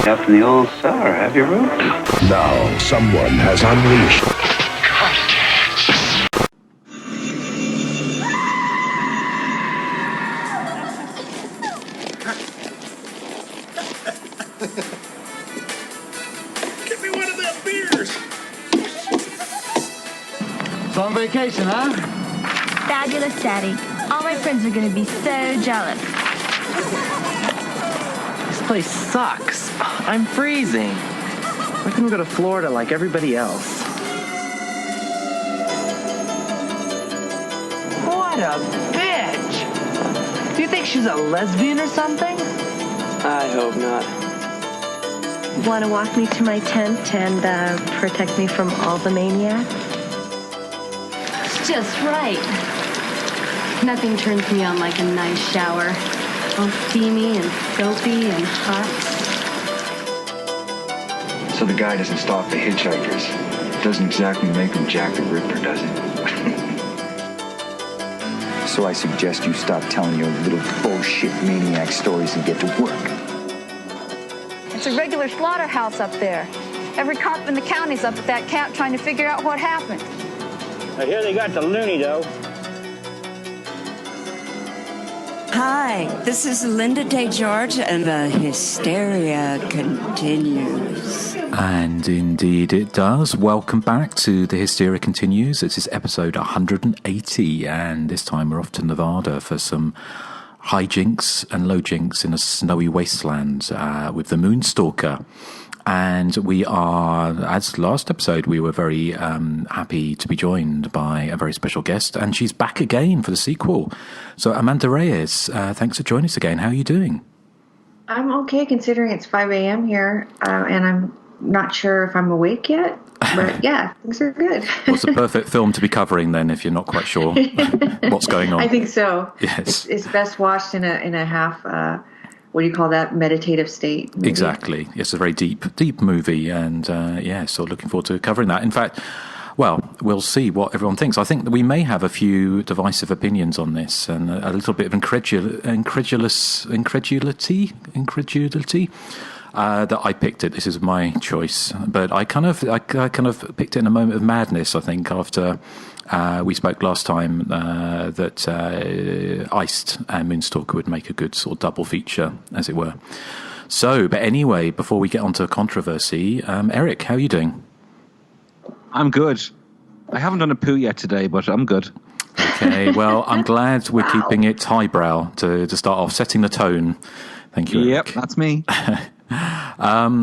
Up in the old cellar, have you, Ruth? Now someone has unleashed. Give me one of them beers. So on vacation, huh? Fabulous, Daddy. All my friends are gonna be so jealous. This place sucks. I'm freezing. Why couldn't we go to Florida like everybody else? What a bitch! Do you think she's a lesbian or something? I hope not. Want to walk me to my tent and protect me from all the maniacs? Just right. Nothing turns me on like a nice shower. All steamy and soapy and hot. So the guy doesn't stop the hitchhikers. Doesn't exactly make them Jack the Ripper, does it? So I suggest you stop telling your little bullshit maniac stories and get to work. It's a regular slaughterhouse up there. Every cop in the county's up at that camp trying to figure out what happened. I hear they got the loony, though. Hi, this is Linda Day George, and the Hysteria continues. And indeed it does. Welcome back to The Hysteria Continues. This is episode 180, and this time we're off to Nevada for some hijinks and low jinks in a snowy wasteland with the Moonstalker. And we are, as last episode, we were very happy to be joined by a very special guest, and she's back again for the sequel. So Amanda Reyes, thanks for joining us again. How are you doing? I'm okay, considering it's 5 a.m. here, and I'm not sure if I'm awake yet. But yeah, things are good. Well, it's a perfect film to be covering then, if you're not quite sure what's going on. I think so. Yes, it's best watched in a half. What do you call that? Meditative state. Maybe. Exactly. It's a very deep movie, and so looking forward to covering that. In fact, well, we'll see what everyone thinks. I think that we may have a few divisive opinions on this, and a little bit of incredulity. That I picked it. This is my choice, but I kind of picked it in a moment of madness. I think after we spoke last time that Iced and Moonstalker would make a good sort of double feature, as it were. So, but anyway, before we get on to controversy, Erik, how are you doing? I'm good. I haven't done a poo yet today, but I'm good. Okay, well, I'm glad we're keeping it highbrow to start off, setting the tone. Thank you, Erik. Yep, that's me.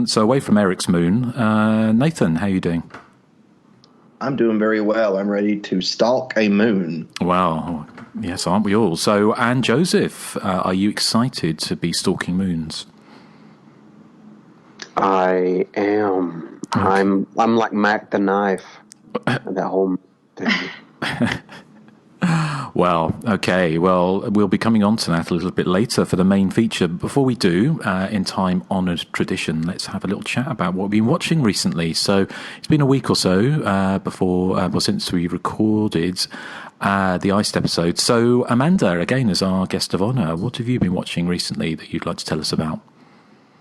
So away from Eric's moon, Nathan, how are you doing? I'm doing very well. I'm ready to stalk a moon. Wow. Yes, aren't we all? So, and Joseph, are you excited to be stalking moons? I am. Okay. I'm like Mac the Knife. That whole thing. Well, okay. Well, we'll be coming on to that a little bit later for the main feature. Before we do, in time-honoured tradition, let's have a little chat about what we've been watching recently. So it's been a week or so since we recorded the Iced episode. So Amanda, again, as our guest of honour, what have you been watching recently that you'd like to tell us about?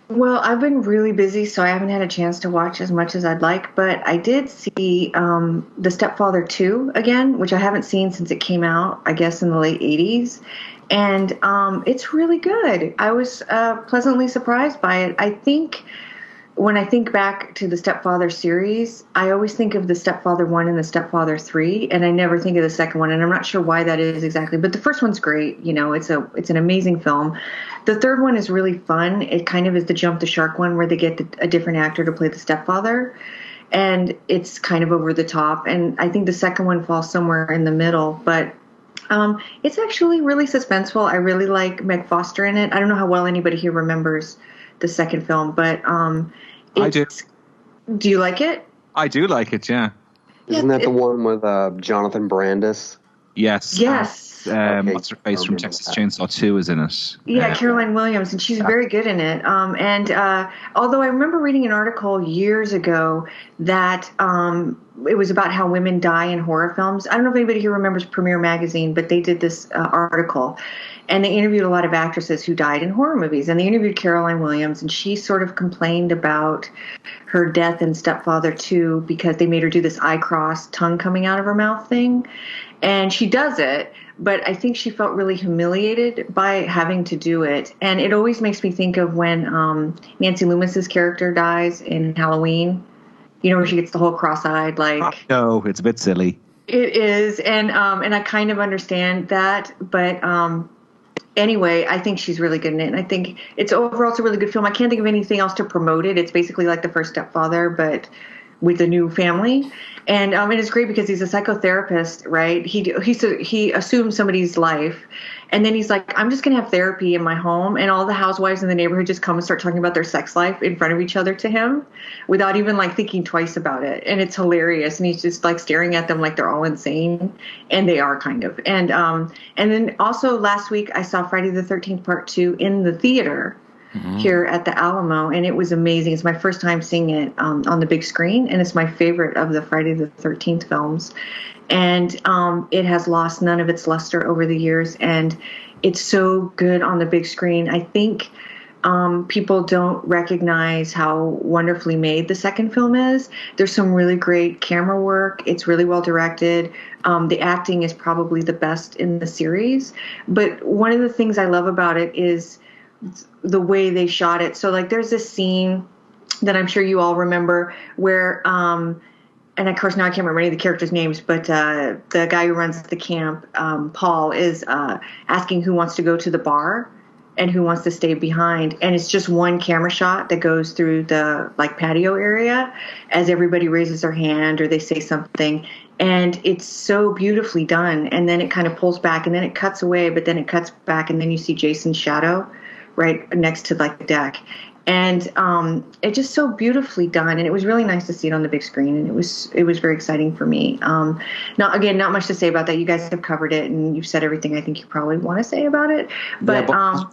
Well, I've been really busy, so I haven't had a chance to watch as much as I'd like, but I did see The Stepfather 2 again, which I haven't seen since it came out, I guess, in the late 80s, and it's really good. I was pleasantly surprised by it. I think when I think back to the Stepfather series, I always think of the Stepfather 1 and the Stepfather 3, and I never think of the second one, and I'm not sure why that is exactly, but the first one's great. You know, it's an amazing film. The third one is really fun. It kind of is the Jump the Shark one where they get a different actor to play the stepfather, and it's kind of over the top, and I think the second one falls somewhere in the middle, but it's actually really suspenseful. I really like Meg Foster in it. I don't know how well anybody here remembers the second film, but I do. Do you like it? I do like it, yeah. Isn't that the one with Jonathan Brandis? Yes. Yes. What's her face from Texas Chainsaw 2 is in it. Yeah, Caroline Williams, and she's very good in it. Although I remember reading an article years ago that it was about how women die in horror films. I don't know if anybody here remembers Premiere Magazine, but they did this article, and they interviewed a lot of actresses who died in horror movies. And they interviewed Caroline Williams, and she sort of complained about her death in Stepfather 2 because they made her do this eye cross, tongue coming out of her mouth thing. And she does it, but I think she felt really humiliated by having to do it. And it always makes me think of when Nancy Loomis's character dies in Halloween. You know, where she gets the whole cross-eyed, like... No, it's a bit silly. It is, and I kind of understand that, but anyway, I think she's really good in it, and I think it's a really good film. I can't think of anything else to promote it. It's basically like The First Stepfather, but with a new family. And it's great because he's a psychotherapist, right? He assumes somebody's life, and then he's like, I'm just going to have therapy in my home, and all the housewives in the neighborhood just come and start talking about their sex life in front of each other to him without even like thinking twice about it. And it's hilarious. And he's just like staring at them like they're all insane, and they are kind of. And then also last week I saw Friday the 13th Part 2 in the theater. Here at the Alamo, and it was amazing. It's my first time seeing it on the big screen, and it's my favorite of the Friday the 13th films. And it has lost none of its luster over the years, and it's so good on the big screen. I think people don't recognize how wonderfully made the second film is. There's some really great camera work. It's really well directed. The acting is probably the best in the series. But one of the things I love about it is the way they shot it. So like there's this scene that I'm sure you all remember where and of course now I can't remember any of the characters' names, but the guy who runs the camp, Paul, is asking who wants to go to the bar and who wants to stay behind, and it's just one camera shot that goes through the like patio area as everybody raises their hand or they say something, and it's so beautifully done. And then it kind of pulls back, and then it cuts away, but then it cuts back, and then you see Jason's shadow right next to like the deck, and it's just so beautifully done, and it was really nice to see it on the big screen, and it was very exciting for me. Not much to say about that. You guys have covered it, and you've said everything I think you probably want to say about it. But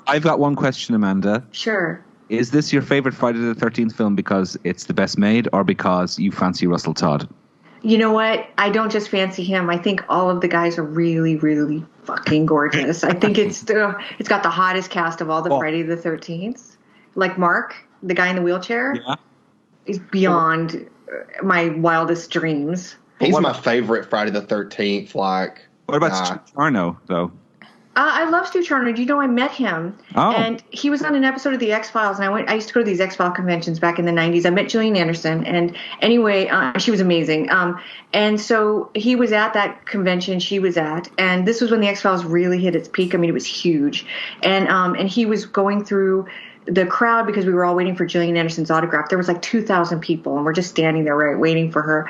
I've got one question, Amanda. Sure. Is this your favorite Friday the 13th film because it's the best made, or because you fancy Russell Todd? You know what? I don't just fancy him. I think all of the guys are really, really fucking gorgeous. I think it's got the hottest cast of all the Friday the 13th. Like Mark, the guy in the wheelchair, is beyond my wildest dreams. He's my favorite Friday the 13th. Like, what about Stu Charno, though? I love Stu Charno. Do you know I met him? Oh. And he was on an episode of The X-Files, and I used to go to these X-File conventions back in the 90s. I met Gillian Anderson, and anyway, she was amazing. And so he was at that convention she was at, and this was when The X-Files really hit its peak. I mean, it was huge. And he was going through the crowd because we were all waiting for Gillian Anderson's autograph. There was like 2,000 people, and we're just standing there, right, waiting for her.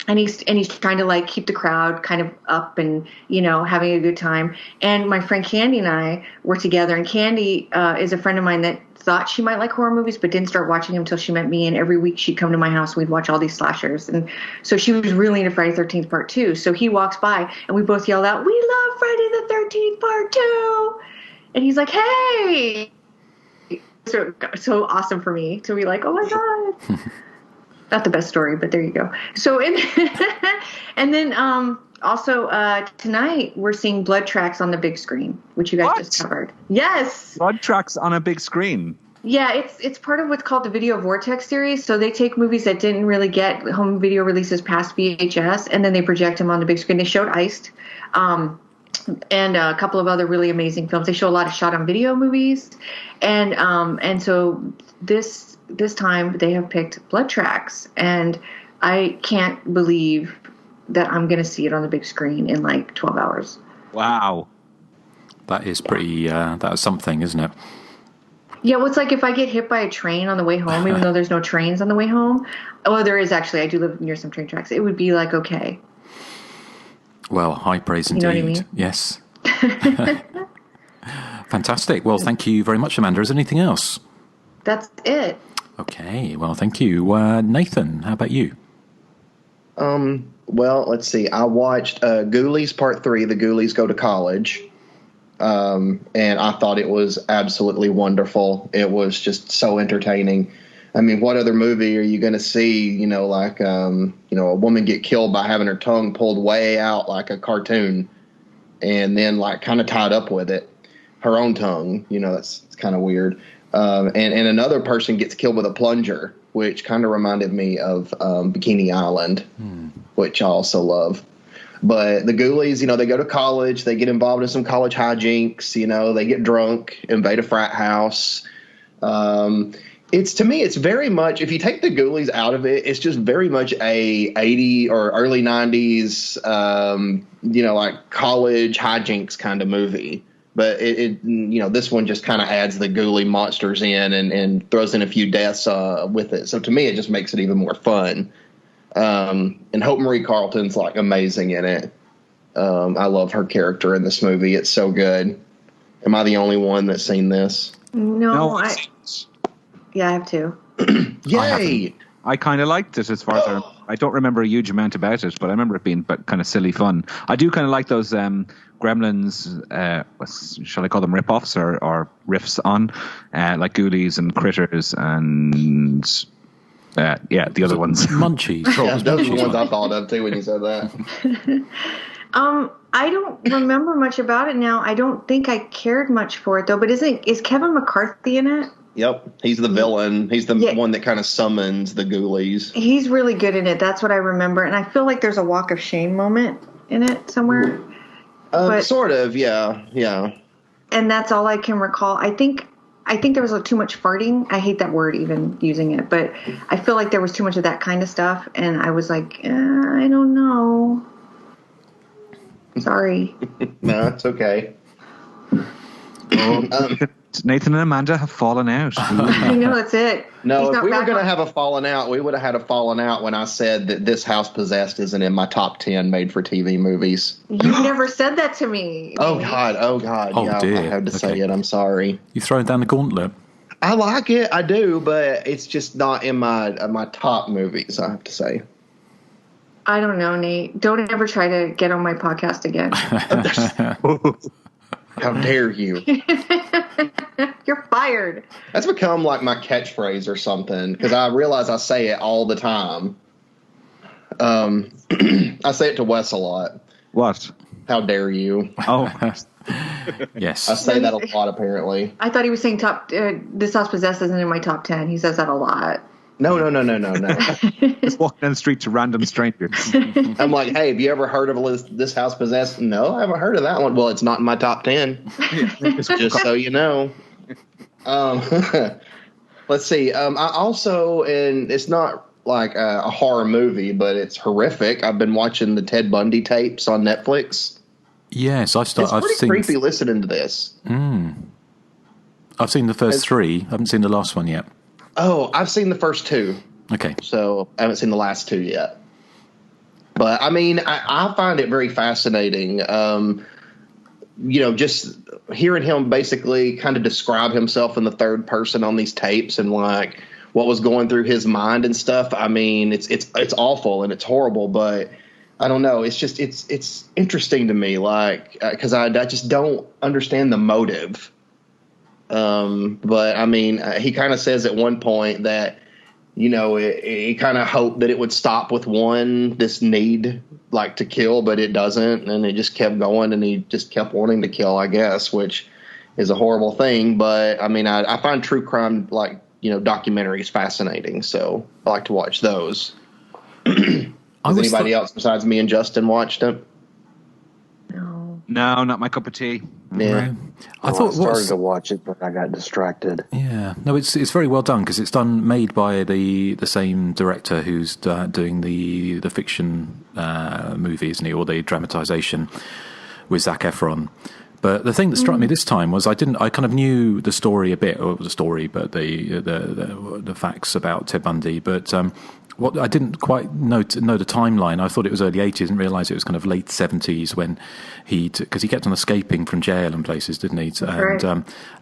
And he's trying to like keep the crowd kind of up and, you know, having a good time. And my friend Candy and I were together, and Candy is a friend of mine that thought she might like horror movies but didn't start watching them until she met me. And every week she'd come to my house and we'd watch all these slashers. And so she was really into Friday the 13th Part 2. So he walks by and we both yelled out, "We love Friday the 13th Part 2!" And he's like, "Hey!" So awesome for me to be like, "Oh my God." Not the best story, but there you go. So, and then also tonight we're seeing Blood Tracks on the big screen, which you guys just covered. Yes, Blood Tracks on a big screen. Yeah, it's part of what's called the Video Vortex series. So they take movies that didn't really get home video releases past VHS, and then they project them on the big screen. They showed Iced, and a couple of other really amazing films. They show a lot of shot-on-video movies, and so this time they have picked Blood Tracks, and I can't believe that I'm going to see it on the big screen in like 12 hours. Wow. That is pretty, that is something, isn't it? Yeah, well, it's like if I get hit by a train on the way home, even though there's no trains on the way home. Oh, there is actually. I do live near some train tracks. It would be like, okay. Well, high praise indeed. You know what I mean? Yes. Fantastic. Well, thank you very much, Amanda. Is there anything else? That's it. Okay. Well, thank you. Nathan, how about you? Well, let's see. I watched Ghoulies Part 3, The Ghoulies Go to College. And I thought it was absolutely wonderful. It was just so entertaining. I mean, what other movie are you going to see, a woman get killed by having her tongue pulled way out like a cartoon and then like kind of tied up with it, her own tongue, that's kind of weird. And another person gets killed with a plunger, which kind of reminded me of Bikini Island, which I also love. But the Ghoulies, they go to college, they get involved in some college hijinks, they get drunk, invade a frat house. To me, it's very much, if you take the Ghoulies out of it, it's just very much a 80s or early 90s, like college hijinks kind of movie. But this one just kind of adds the ghoulie monsters in and throws in a few deaths with it. So to me, it just makes it even more fun. And Hope Marie Carlton's like amazing in it. I love her character in this movie. It's so good. Am I the only one that's seen this? No, I have to. Yay! I kind of liked it as far as I don't remember a huge amount about it, but I remember it being kind of silly fun. I do kind of like those Gremlins, shall I call them rip-offs or riffs on, like Ghoulies and Critters and the other ones. Munchies. Yeah, those are the ones I thought of too when you said that. I don't remember much about it now. I don't think I cared much for it though. But is Kevin McCarthy in it? Yep, he's the villain. He's the one that kind of summons the Ghoulies. He's really good in it. That's what I remember. And I feel like there's a walk of shame moment in it somewhere. Sort of, yeah. And that's all I can recall. I think there was too much farting. I hate that word even using it, but I feel like there was too much of that kind of stuff. And I was like, I don't know. Sorry. No, it's okay. Nathan and Amanda have fallen out. I know, that's it. No, if we were going to have a falling out, we would have had a falling out when I said that This House Possessed isn't in my top 10 made-for-TV movies. You never said that to me. Oh, God. Oh, yeah, dear. I had to say it. I'm sorry. You throwing down the gauntlet? I like it. I do, but it's just not in my top movies, I have to say. I don't know, Nate. Don't ever try to get on my podcast again. How dare you? You're fired. That's become like my catchphrase or something because I realize I say it all the time. I say it to Wes a lot. What? How dare you? Oh. Yes. I say that a lot, apparently. I thought he was saying This House Possessed isn't in my top 10. He says that a lot. No. Just walking down the street to random strangers. I'm like, hey, have you ever heard of This House Possessed? No, I haven't heard of that one. Well, it's not in my top 10. Just so you know. Let's see. I also, and it's not like a horror movie, but it's horrific. I've been watching the Ted Bundy tapes on Netflix. Yes, I've seen creepy listening to this. I've seen the first three. I haven't seen the last one yet. Oh, I've seen the first two. Okay. So I haven't seen the last two yet. But, I mean, I find it very fascinating. Just hearing him basically kind of describe himself in the third person on these tapes and, like, what was going through his mind and stuff. I mean, it's awful and it's horrible, but I don't know. It's just it's interesting to me, like, because I just don't understand the motive. But I mean, he kind of says at one point that, he kind of hoped that it would stop with this need like to kill, but it doesn't. And it just kept going and he just kept wanting to kill, I guess, which is a horrible thing. But I mean, I find true crime, like, documentaries fascinating. So I like to watch those. Has anybody else besides me and Justin watched them? No, not my cup of tea. Yeah. I started to watch it, but I got distracted. Yeah, no, it's very well done because it's made by the same director who's doing the fiction movie, isn't he, or the dramatization with Zac Efron. But the thing that struck me this time was I kind of knew the story a bit, or the story, but the facts about Ted Bundy. But what I didn't quite know the timeline. I thought it was early 80s. Didn't realise it was kind of late 70s when because he kept on escaping from jail and places, didn't he?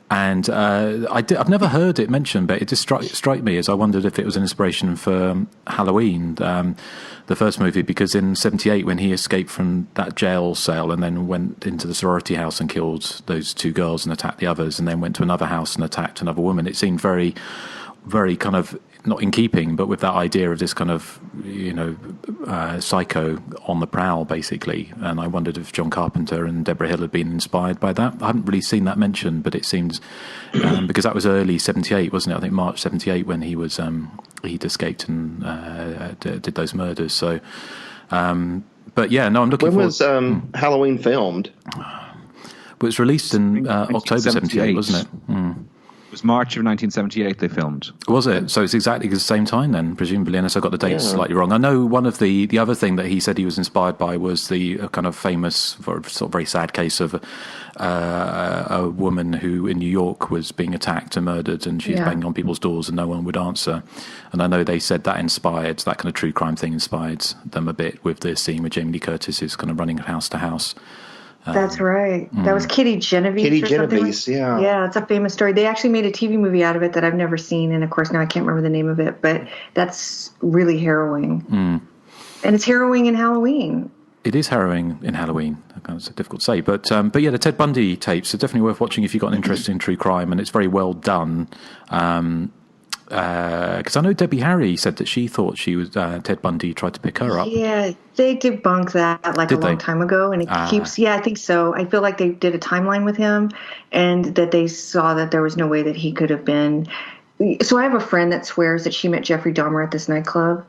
I've never heard it mentioned, but it just struck me as I wondered if it was an inspiration for Halloween, the first movie, because in 78 when he escaped from that jail cell and then went into the sorority house and killed those 2 girls and attacked the others, and then went to another house and attacked another woman, it seemed very, very kind of not in keeping, but with that idea of this kind of, psycho on the prowl, basically. And I wondered if John Carpenter and Deborah Hill had been inspired by that. I haven't really seen that mentioned, but it seems because that was early 78, wasn't it? I think March 78 when he was he'd escaped and did those murders. So, but yeah, no, I'm looking. When was Halloween filmed? It was released in October 78, wasn't it? Mm. It was March of 1978 they filmed. Was it? So it's exactly the same time then, presumably, unless I got the dates slightly wrong. I know one of the other thing that he said he was inspired by was the kind of famous, sort of very sad case of a woman who in New York was being attacked and murdered, and she's banging on people's doors and no one would answer. And I know they said that kind of true crime thing inspired them a bit with the scene with Jamie Lee Curtis is kind of running house to house. That's right. That was Kitty Genovese. Kitty Genovese, yeah. Yeah, it's a famous story. They actually made a TV movie out of it that I've never seen, and of course now I can't remember the name of it, but that's really harrowing. Mm. And it's harrowing in Halloween. It is harrowing in Halloween. It's difficult to say, but yeah, the Ted Bundy tapes are definitely worth watching if you've got an interest in true crime, and it's very well done. Because I know Debbie Harry said that she thought she was Ted Bundy tried to pick her up. Yeah, they debunked that a long time ago, and it keeps. Yeah, I think so. I feel like they did a timeline with him, and that they saw that there was no way that he could have been. So I have a friend that swears that she met Jeffrey Dahmer at this nightclub,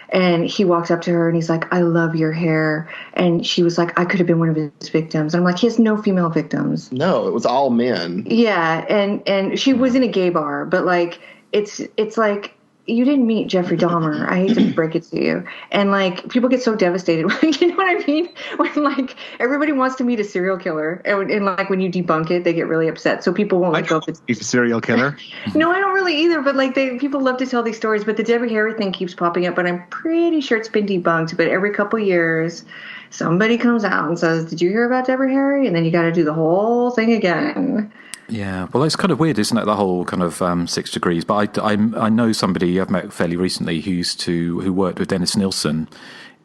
and he walked up to her and he's like, "I love your hair," and she was like, "I could have been one of his victims." And I'm like, he has no female victims. No, it was all men. Yeah, and she was in a gay bar, but like. It's like you didn't meet Jeffrey Dahmer. I hate to break it to you. And like people get so devastated. You know what I mean? When like everybody wants to meet a serial killer, and like when you debunk it, they get really upset. So people won't go. He's a serial killer. No, I don't really either. But like people love to tell these stories. But the Debbie Harry thing keeps popping up, but I'm pretty sure it's been debunked. But every couple years, somebody comes out and says, "Did you hear about Debbie Harry?" And then you got to do the whole thing again. Yeah, well, it's kind of weird, isn't it? The whole kind of 6 degrees. But I know somebody I've met fairly recently who worked with Dennis Nilsson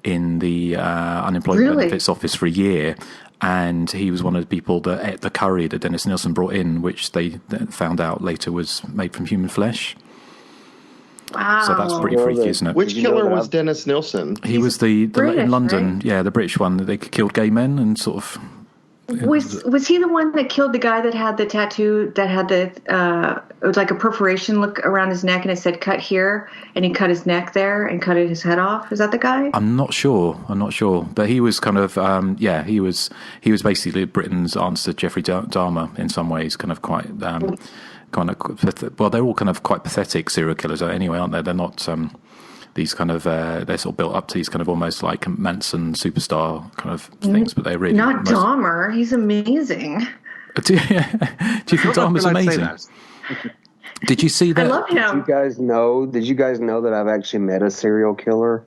in the unemployment benefits office for a year, and he was one of the people that ate the curry that Dennis Nilsson brought in, which they found out later was made from human flesh. Wow! So that's pretty freaky, isn't it? Which killer was Dennis Nilsson? He was the British, in London, right? Yeah, the British one. They killed gay men and sort of. Was he the one that killed the guy that had the tattoo that had the it was like a perforation look around his neck and it said "cut here" and he cut his neck there and cut his head off? Is that the guy? I'm not sure, but he was kind of he was basically Britain's answer to Jeffrey Dahmer in some ways, kind of quite well, they're all kind of quite pathetic serial killers anyway, aren't they? They're not these kind of they're sort of built up to these kind of almost like Manson superstar kind of things, but they're really not Dahmer. He's amazing. Do you think Dahmer's amazing? Did you see that? I love him. Did you guys know that I've actually met a serial killer?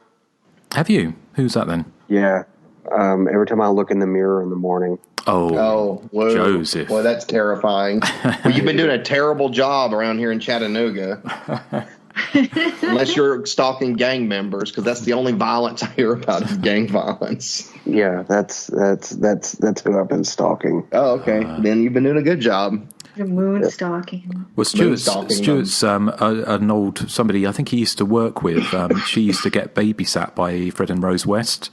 Have you? Who's that then? Yeah. Every time I look in the mirror in the morning. Oh, whoa. Joseph. Boy, that's terrifying. Well, you've been doing a terrible job around here in Chattanooga. Unless you're stalking gang members, because that's the only violence I hear about is gang violence. Yeah, that's who I've been stalking. Oh, okay. Then you've been doing a good job. Moonstalking. Well, Stuart's an old somebody I think he used to work with. She used to get babysat by Fred and Rose West,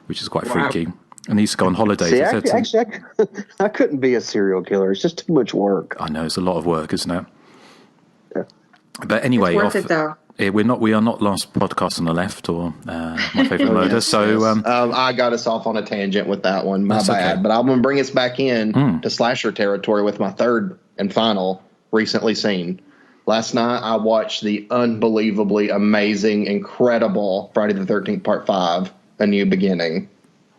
which is quite freaky. And he used to go on holidays. See, actually, I couldn't be a serial killer. It's just too much work. I know, it's a lot of work, isn't it? Yeah. But anyway, it's worth it, though. We are not Last Podcast on the Left or My Favorite Murder. Yes, so yes. I got us off on a tangent with that one. My bad. Okay. But I'm going to bring us back in to slasher territory with my third and final recently seen. Last night I watched the unbelievably amazing, incredible Friday the 13th Part 5, A New Beginning.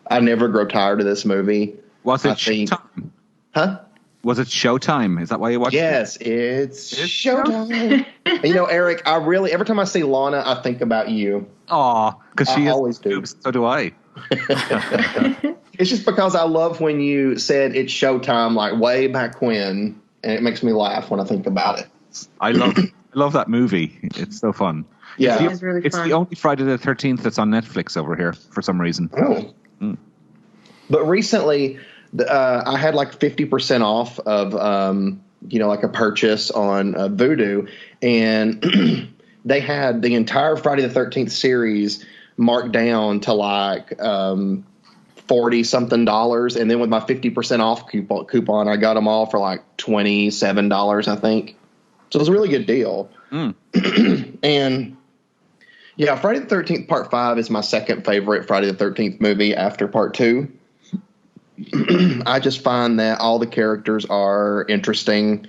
I never grow tired of this movie. Was it Showtime? Huh? Was it Showtime? Is that why you watched it? Yes, it's Showtime. And, you know, Eric, I really, every time I see Lana, I think about you. Aw, because she always do. boobs, so do I. It's just because I love when you said it's Showtime, like way back when, and it makes me laugh when I think about it. I love that movie. It's so fun. Yeah, it's really it's fun. the only Friday the 13th that's on Netflix over here for some reason. Oh. But recently, I had like 50% off of, like a purchase on Vudu, and they had the entire Friday the 13th series marked down to like $40-something, and then with my 50% off coupon, I got them all for like $27, I think. So it was a really good deal. And yeah, Friday the 13th Part 5 is my second favorite Friday the 13th movie after Part 2. I just find that all the characters are interesting,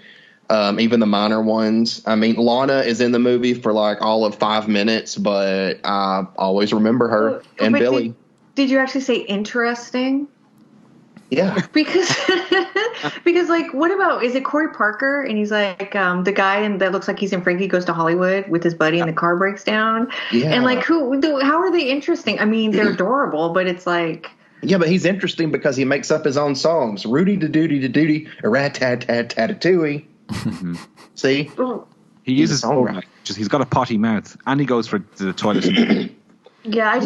even the minor ones. I mean, Lana is in the movie for like all of 5 minutes, but I always remember her and Billy. Did you actually say interesting? Yeah. Because like, what about, is it Corey Parker? And he's like the guy that looks like he's in Frankie Goes to Hollywood with his buddy and the car breaks down. Yeah. And like, how are they interesting? I mean, they're adorable, but it's like. Yeah, but he's interesting because he makes up his own songs. Rudy da doody da doody, a rat tat tat tatatooey. See? He uses he's got a potty mouth, and he goes for the toilet. Yeah, I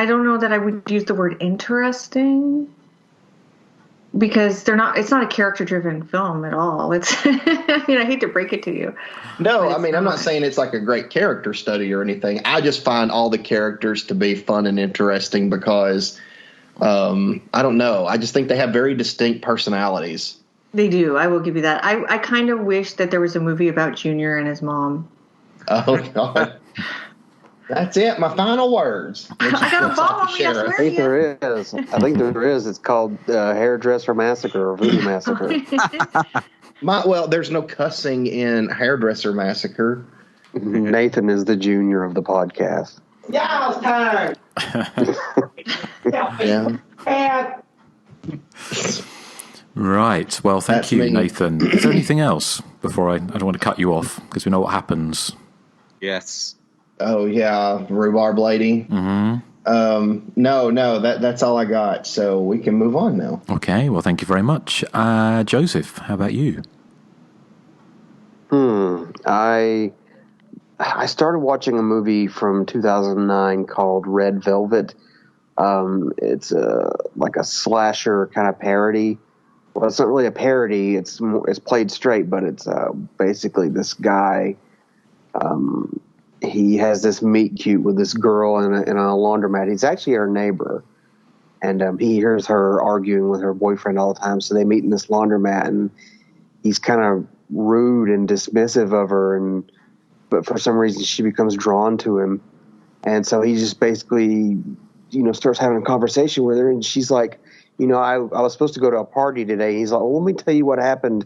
don't know that I would use the word interesting, because it's not a character-driven film at all. It's, I mean, I hate to break it to you. No, I mean, I'm not saying it's like a great character study or anything. I just find all the characters to be fun and interesting because, I don't know. I just think they have very distinct personalities. They do. I will give you that. I kind of wish that there was a movie about Junior and his mom. Oh, God. That's it. My final words. I got a ball on me. I think there is. It's called Hairdresser Massacre or Voodoo Massacre. Well, there's no cussing in Hairdresser Massacre. Nathan is the junior of the podcast. Yeah, it's time. Yeah. Right. Well, thank you, me. Nathan. Is there anything else before I don't want to cut you off because we know what happens? Yes. Oh yeah, rhubarb lady. Mm-hmm. No, that's all I got. So we can move on now. Okay. Well, thank you very much, Joseph. How about you? I started watching a movie from 2009 called Red Velvet. It's like a slasher kind of parody. Well, it's not really a parody. It's played straight, but it's basically this guy. He has this meet cute with this girl in a laundromat. He's actually her neighbor, and he hears her arguing with her boyfriend all the time. So they meet in this laundromat, and he's kind of rude and dismissive of her, but for some reason she becomes drawn to him, and so he just basically, starts having a conversation with her, and she's like, I was supposed to go to a party today. He's like, well, let me tell you what happened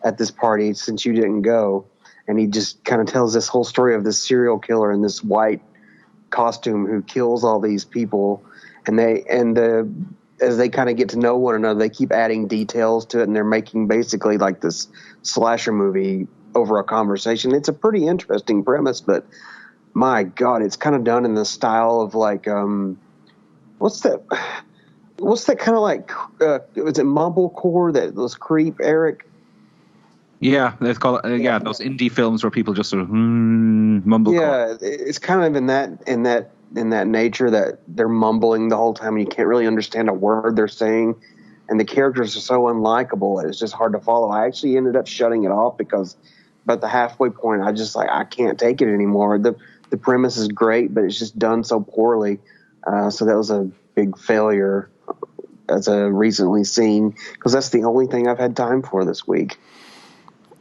at this party since you didn't go. And he just kind of tells this whole story of this serial killer in this white costume who kills all these people. And as they kind of get to know one another, they keep adding details to it, and they're making basically like this slasher movie over a conversation. It's a pretty interesting premise, but my God, it's kind of done in the style of like, what's that kind of like, was it mumblecore, that was Creep, Eric? Yeah, let's call it. Those indie films where people just sort of mumble. Yeah, it's kind of in that nature that they're mumbling the whole time, and you can't really understand a word they're saying, and the characters are so unlikable. It's just hard to follow. I actually ended up shutting it off because about the halfway point, I can't take it anymore. The premise is great, but it's just done so poorly. So that was a big failure as a recently seen, because that's the only thing I've had time for this week.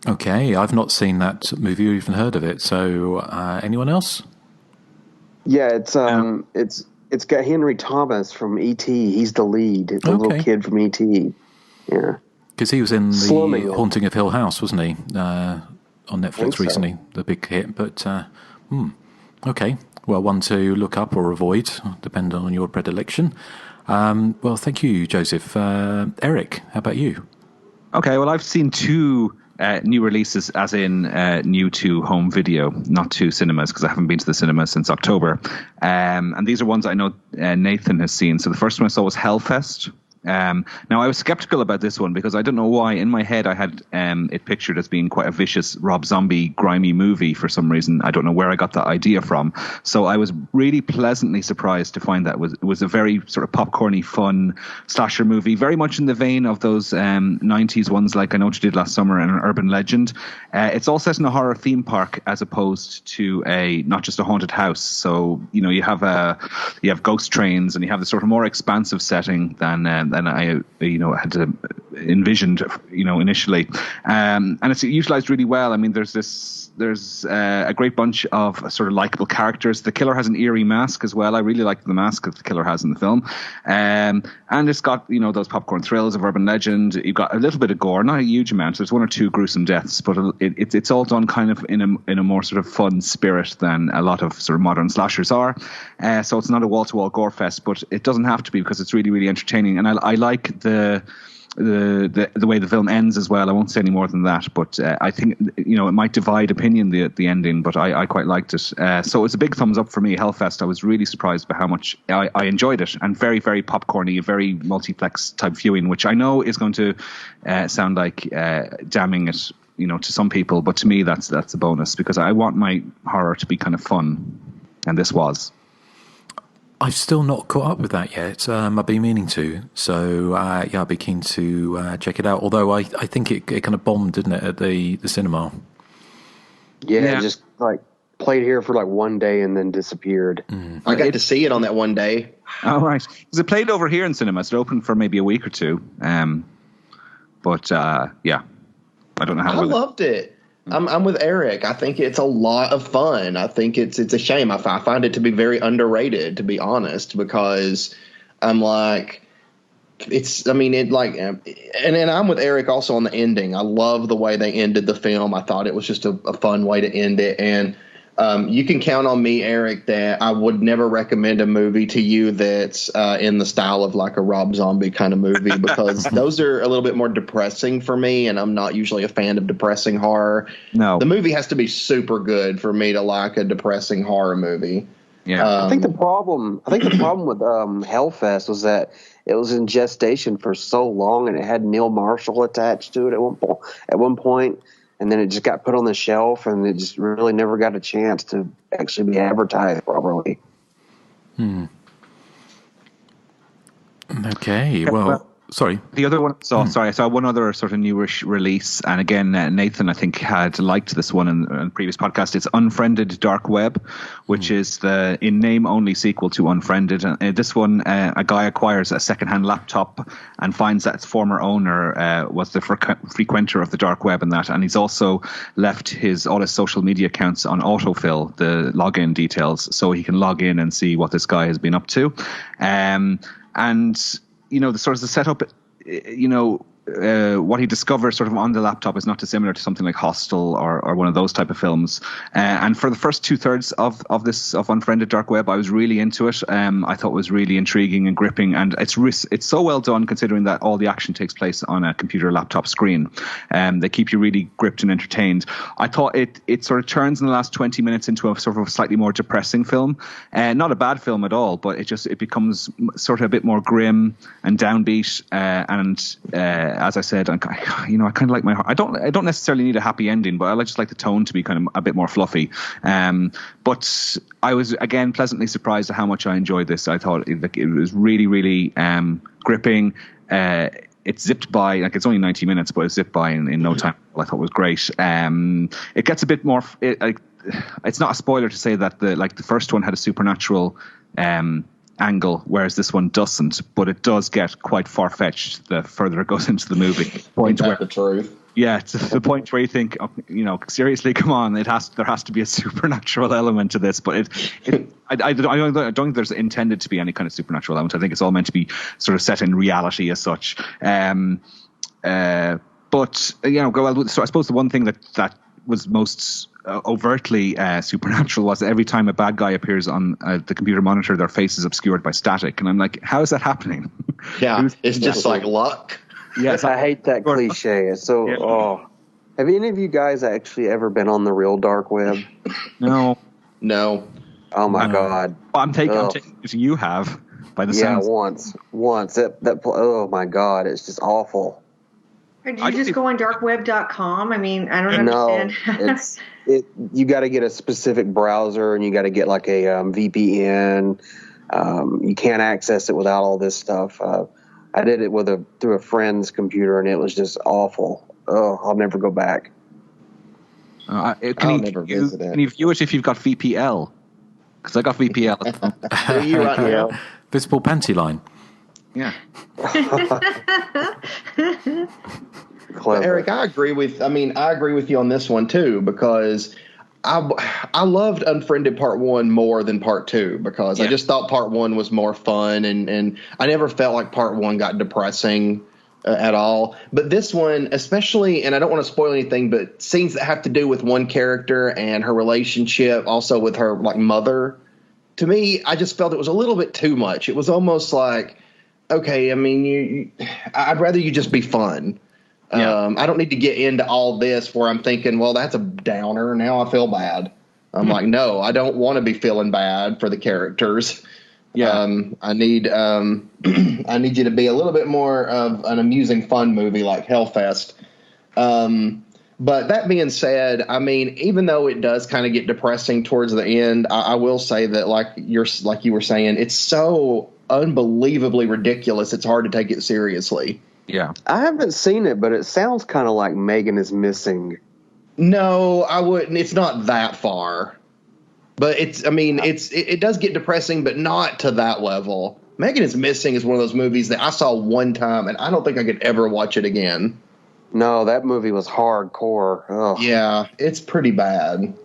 Okay, I've not seen that movie or even heard of it. So, anyone else? Yeah, it's got Henry Thomas from E.T. He's the lead, the little kid from E.T. Yeah, because he was in the Haunting of Hill House, wasn't he? On Netflix recently, the big hit. But okay, well, one to look up or avoid, depending on your predilection. Well, thank you, Joseph. Erik, how about you? Okay, well, I've seen two new releases, as in new to home video, not to cinemas, because I haven't been to the cinema since October. And these are ones I know Nathan has seen. So the first one I saw was Hellfest. Now, I was skeptical about this one because I don't know why. In my head, I had it pictured as being quite a vicious Rob Zombie, grimy movie for some reason. I don't know where I got that idea from. So I was really pleasantly surprised to find that it was a very sort of popcorny, fun slasher movie, very much in the vein of those 90s ones like I Know What You Did Last Summer and Urban Legend. It's all set in a horror theme park as opposed to not just a haunted house. So, you have ghost trains and you have the sort of more expansive setting than I had envisioned initially, and it's utilized really well. I mean, there's a great bunch of sort of likable characters. The killer has an eerie mask as well. I really like the mask that the killer has in the film, and it's got those popcorn thrills of Urban Legend. You've got a little bit of gore, not a huge amount. There's one or two gruesome deaths, but it's all done kind of in a more sort of fun spirit than a lot of sort of modern slashers are. So it's not a wall-to-wall gore fest, but it doesn't have to be because it's really, really entertaining. And I like the way the film ends as well. I won't say any more than that, but I think it might divide opinion, the ending, but I quite liked it. So it's a big thumbs up for me. Hellfest, I was really surprised by how much I enjoyed it, and very, very popcorny, very multiplex type viewing, which I know is going to sound like damning it to some people, but to me that's a bonus because I want my horror to be kind of fun, and this was. I've still not caught up with that yet. I've been meaning to. So, I'd be keen to check it out. Although I think it kind of bombed, didn't it, at the cinema? Yeah, it just like played here for like one day and then disappeared. I got to see it on that one day. Oh, right. Because it played over here in cinemas. It opened for maybe a week or two. But I don't know how. I loved it. I'm with Erik. I think it's a lot of fun. I think it's a shame. I find it to be very underrated, to be honest, because I'm like, and I'm with Erik also on the ending. I love the way they ended the film. I thought it was just a fun way to end it. And you can count on me, Erik, that I would never recommend a movie to you that's in the style of like a Rob Zombie kind of movie, because those are a little bit more depressing for me, and I'm not usually a fan of depressing horror. No. The movie has to be super good for me to like a depressing horror movie. Yeah. I think the problem with Hellfest was that it was in gestation for so long, and it had Neil Marshall attached to it at one point. And then it just got put on the shelf, and it just really never got a chance to actually be advertised properly. Okay, well, sorry. The other one, I saw one other sort of newish release, and again, Nathan, I think, had liked this one in the previous podcast. It's Unfriended Dark Web, which is the in name only sequel to Unfriended. And this one, a guy acquires a secondhand laptop and finds that its former owner was the frequenter of the dark web and that, and he's also left all his social media accounts on autofill, the login details, so he can log in and see what this guy has been up to. And the sort of the setup, what he discovers sort of on the laptop is not dissimilar to something like Hostel or one of those type of films. And for the first 2/3 of Unfriended Dark Web, I was really into it. I thought it was really intriguing and gripping, and it's so well done considering that all the action takes place on a computer laptop screen. They keep you really gripped and entertained. I thought it sort of turns in the last 20 minutes into a sort of a slightly more depressing film. Not a bad film at all, but it becomes sort of a bit more grim and downbeat. As I said, I kind of like I don't necessarily need a happy ending, but I just like the tone to be kind of a bit more fluffy. But I was again pleasantly surprised at how much I enjoyed this. I thought it was really, really gripping. It's zipped by, like, it's only 90 minutes, but it's zipped by in no time. I thought it was great. It gets a bit more. It's not a spoiler to say that the first one had a supernatural angle, whereas this one doesn't, but it does get quite far-fetched the further it goes into the movie. The truth. Yeah, to the point where you think, seriously, come on, there has to be a supernatural element to this, but I don't think there's intended to be any kind of supernatural element. I think it's all meant to be sort of set in reality as such. But so I suppose the one thing that was most overtly supernatural was that every time a bad guy appears on the computer monitor, their face is obscured by static, and I'm like, how is that happening? Yeah, it's just like luck. Yes, I hate that cliche. It's so. Oh, have any of you guys actually ever been on the real dark web? No. Oh my God! I'm taking it. You have by the sounds. once. That. Oh my God! It's just awful. Or do you just go on darkweb.com? I mean, I don't understand. No, you got to get a specific browser, and you got to get like a VPN. You can't access it without all this stuff. I did it through a friend's computer, and it was just awful. Oh, I'll never go back. Can you view it if you've got VPL? Because I got VPL. You're right now. Visible panty line. Yeah. But Erik, I agree with you on this one too, because I loved Unfriended Part 1 more than Part 2 because I just thought Part 1 was more fun, and I never felt like Part 1 got depressing at all. But this one, especially, and I don't want to spoil anything, but scenes that have to do with one character and her relationship, also with her like mother, to me, I just felt it was a little bit too much. It was almost like, okay, I mean, I'd rather you just be fun. Yeah. I don't need to get into all this where I'm thinking, well, that's a downer. Now I feel bad. I'm like, no, I don't want to be feeling bad for the characters. Yeah. I need you to be a little bit more of an amusing, fun movie like Hellfest. But that being said, I mean, even though it does kind of get depressing towards the end, I will say that like you were saying, it's so unbelievably ridiculous. It's hard to take it seriously. Yeah. I haven't seen it, but it sounds kind of like Megan is Missing. No, I wouldn't. It's not that far. But it does get depressing, but not to that level. Megan is Missing is one of those movies that I saw one time, and I don't think I could ever watch it again. No, that movie was hardcore. Ugh. Yeah, it's pretty bad.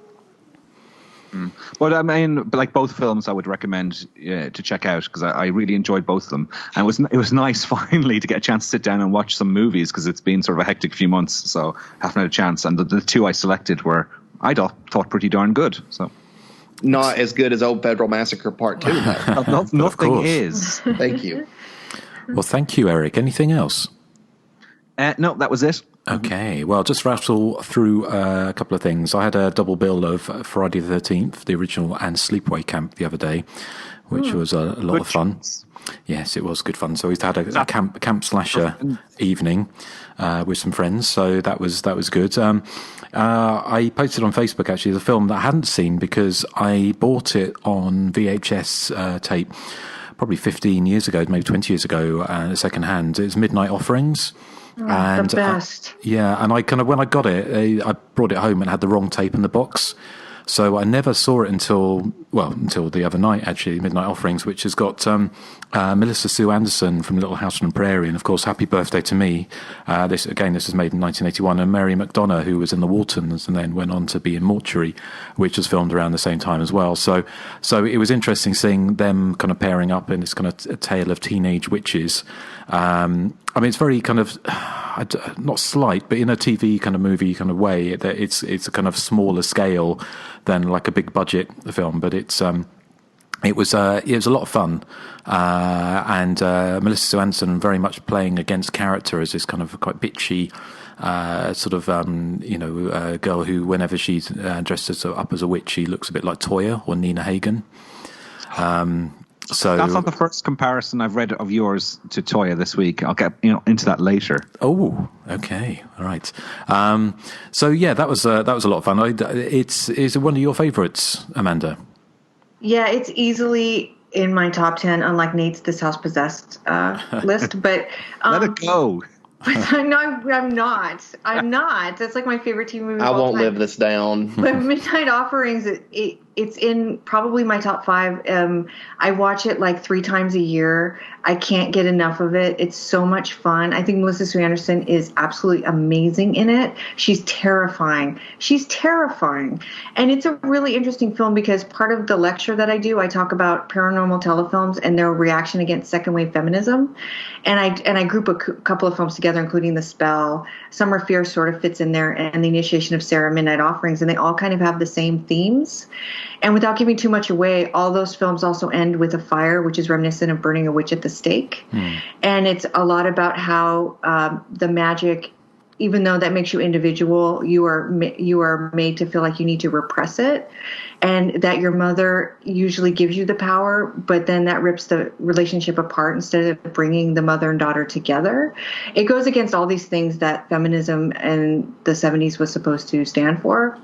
But I mean, like both films, I would recommend to check out because I really enjoyed both of them, and it was nice finally to get a chance to sit down and watch some movies because it's been sort of a hectic few months, so I haven't had a chance. And the two I selected were I thought pretty darn good. So not as good as Old Federal Massacre Part 2. Nothing is. Thank you. Well, thank you, Erik. Anything else? No, that was it. Okay, well, just rattle through a couple of things. I had a double bill of Friday the 13th, the original, and Sleepaway Camp the other day, which was a lot of fun. Yes, it was good fun. So we had a camp slasher evening with some friends, so that was good. I posted on Facebook, actually, the film that I hadn't seen because I bought it on VHS tape probably 15 years ago, maybe 20 years ago, second hand. It's Midnight Offerings. And the best. And I kind of, when I got it, I brought it home and had the wrong tape in the box. So I never saw it until the other night, actually, Midnight Offerings, which has got Melissa Sue Anderson from Little House on the Prairie, and of course, Happy Birthday to Me. This was made in 1981, and Mary McDonough, who was in The Waltons and then went on to be in Mortuary, which was filmed around the same time as well. So it was interesting seeing them kind of pairing up in this kind of a tale of teenage witches. I mean, it's very kind of not slight, but in a TV kind of movie kind of way. It's a kind of smaller scale than like a big budget film, but it was a lot of fun, and Melissa Sue Anderson very much playing against character as this kind of quite bitchy girl who, whenever she's dressed up as a witch, she looks a bit like Toya or Nina Hagen. So that's not the first comparison I've read of yours to Toya this week. I'll get into that later. Oh, okay, all right. So yeah, that was a lot of fun. Is it one of your favourites, Amanda? Yeah, it's easily in my top 10, unlike Nate's This House Possessed list. But let it go. No, I'm not. That's like my favorite TV movie. I won't live this down. But Midnight Offerings, it's in probably my top 5. I watch it like 3 times a year. I can't get enough of it. It's so much fun. I think Melissa Sue Anderson is absolutely amazing in it. She's terrifying. And it's a really interesting film because part of the lecture that I do, I talk about paranormal telefilms and their reaction against second wave feminism. And I group a couple of films together, including The Spell. Summer Fear sort of fits in there, and The Initiation of Sarah, Midnight Offerings, and they all kind of have the same themes. And without giving too much away, all those films also end with a fire, which is reminiscent of burning a witch at the stake. And it's a lot about how the magic, even though that makes you individual, you are made to feel like you need to repress it, and that your mother usually gives you the power, but then that rips the relationship apart instead of bringing the mother and daughter together. It goes against all these things that feminism in the 70s was supposed to stand for.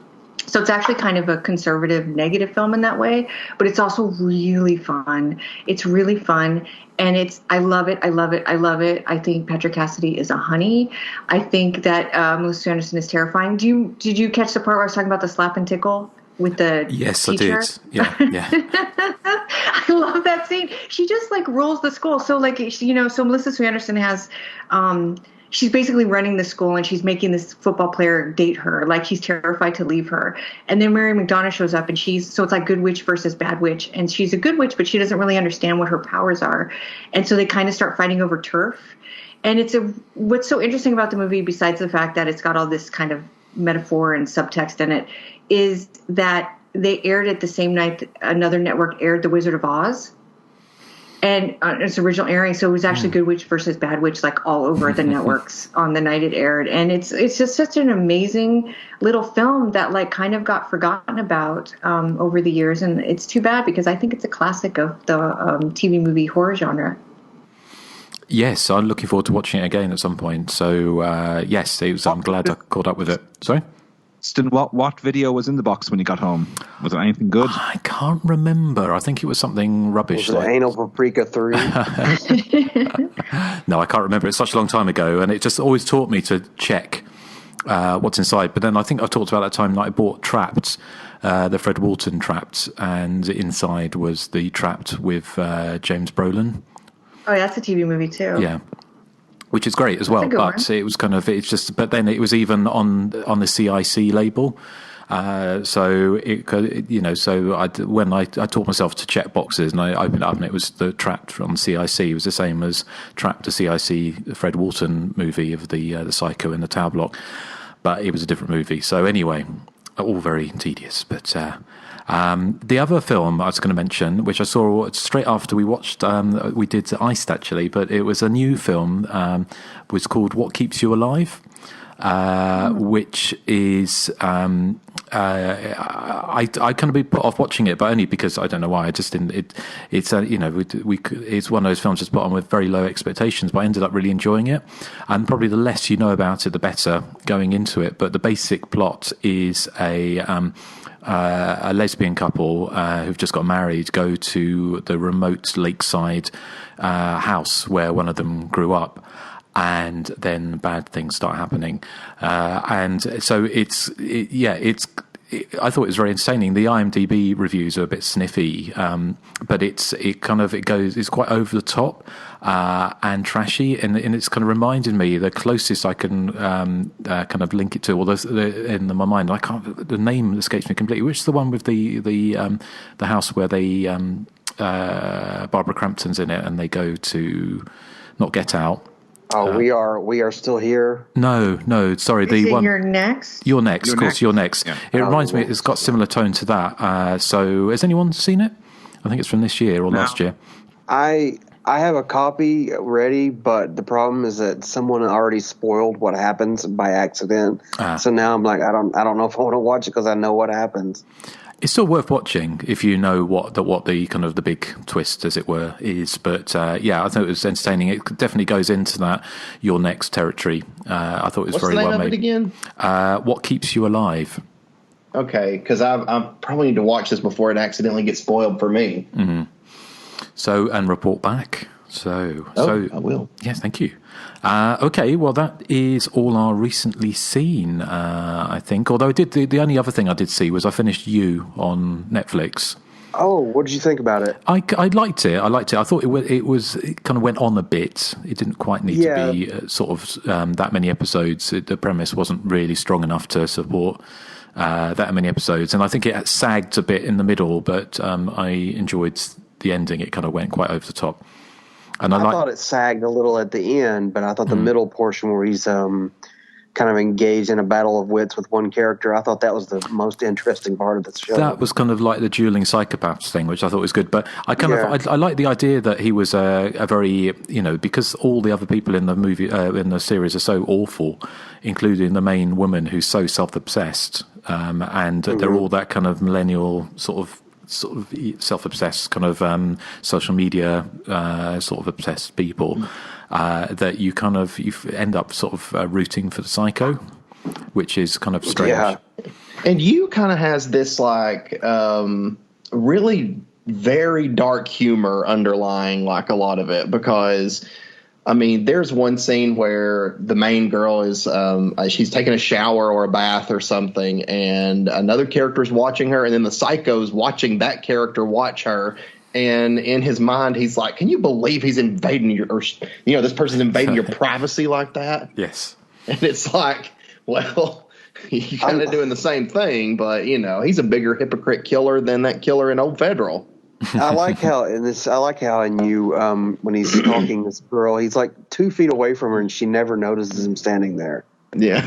So it's actually kind of a conservative, negative film in that way, but it's also really fun. It's really fun, and I love it. I love it. I love it. I think Patrick Cassidy is a honey. I think that Melissa Anderson is terrifying. Did you catch the part where I was talking about the slap and tickle with the teacher? I did. Yeah. I love that scene. She just like rules the school. So like, so Melissa Sue Anderson has, she's basically running the school, and she's making this football player date her. Like, he's terrified to leave her. And then Mary McDonough shows up, and so it's like good witch versus bad witch. And she's a good witch, but she doesn't really understand what her powers are. And so they kind of start fighting over turf. And what's so interesting about the movie, besides the fact that it's got all this kind of metaphor and subtext in it, is that they aired it the same night that another network aired The Wizard of Oz. And its original airing, so it was actually Good Witch versus Bad Witch, like all over the networks on the night it aired. And it's just such an amazing little film that like kind of got forgotten about over the years. And it's too bad, because I think it's a classic of the TV movie horror genre. Yes, I'm looking forward to watching it again at some point. So yes, I'm glad I caught up with it. Sorry? What video was in the box when you got home? Was there anything good? I can't remember. I think it was something rubbish. Was it Anal Paprika 3? No, I can't remember. It's such a long time ago, and it just always taught me to check what's inside. But then I think I talked about that time that I bought Trapped, the Fred Walton Trapped, and inside was the Trapped with James Brolin. Oh, yeah, that's a TV movie too. Yeah. Which is great as well, but it was but then it was even on the CIC label. So when I taught myself to check boxes, and I opened it up, and it was the Trapped from CIC. It was the same as Trapped, the CIC Fred Walton movie of the Psycho in the Tower Block, but it was a different movie. So anyway, all very tedious, but. The other film I was going to mention, which I saw straight after we watched, we did Iced actually, but it was a new film, was called What Keeps You Alive, which is, I kind of be put off watching it, but only because I don't know why. I just didn't. It's one of those films that's put on with very low expectations, but I ended up really enjoying it. And probably the less you know about it, the better going into it. But the basic plot is a lesbian couple who've just got married go to the remote lakeside house where one of them grew up, and then bad things start happening. And so I thought it was very entertaining. The IMDb reviews are a bit sniffy, but it's quite over the top and trashy, and it's kind of reminded me, the closest I can kind of link it to, in my mind, the name escapes me completely. Which is the one with the house where they Barbara Crampton's in it, and they go to not Get Out. Oh, we are still here. No, sorry. You're Next. You're Next, of course. You're Next. Yeah. It reminds me. It's got similar tone to that. So, has anyone seen it? I think it's from this year or last year. I have a copy ready, but the problem is that someone already spoiled what happens by accident. So now I'm like, I don't know if I want to watch it because I know what happens. It's still worth watching if you know what the kind of the big twist, as it were, is. But I thought it was entertaining. It definitely goes into that Your Next territory. I thought it was very well made. What's the name of it again? What Keeps You Alive. Okay, because I probably need to watch this before it accidentally gets spoiled for me. Mm-hmm. So, and report back. So I will. Yes, thank you. Okay, well, that is all our recently seen, I think. Although the only other thing I did see was I finished You on Netflix. Oh, what did you think about it? I liked it. I thought it kind of went on a bit. It didn't quite need to be sort of that many episodes. The premise wasn't really strong enough to support that many episodes. And I think it sagged a bit in the middle, but I enjoyed the ending. It kind of went quite over the top. And I thought it sagged a little at the end, but I thought the middle portion where he's kind of engaged in a battle of wits with one character. I thought that was the most interesting part of the show. That was kind of like the dueling psychopaths thing, which I thought was good. But I I like the idea that he was a very, because all the other people in the movie, in the series are so awful, including the main woman who's so self-obsessed, and they're all that kind of millennial sort of self-obsessed kind of social media sort of obsessed people. That you end up sort of rooting for the psycho, which is kind of strange. Yeah, and you kind of has this like really very dark humor underlying like a lot of it, because I mean, there's one scene where the main girl is she's taking a shower or a bath or something, and another character's watching her, and then the psycho's watching that character watch her. And in his mind, he's like, can you believe he's invading this person's invading your privacy like that? Yes. And it's like, well, you're kind of doing the same thing, but, he's a bigger hypocrite killer than that killer in Old Federal. I like how in when he's stalking this girl, he's like 2 feet away from her and she never notices him standing there. Yeah.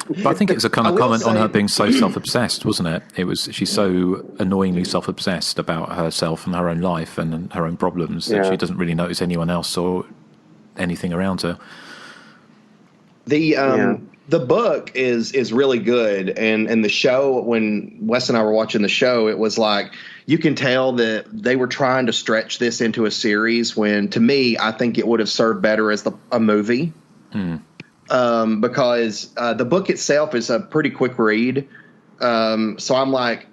But I think it was a kind of comment on her being so self-obsessed, wasn't it? She's so annoyingly self-obsessed about herself and her own life and her own problems that she doesn't really notice anyone else or anything around her. The book is really good, and the show, when Wes and I were watching the show, it was like you can tell that they were trying to stretch this into a series, when to me I think it would have served better as a movie. Because the book itself is a pretty quick read. So I'm like,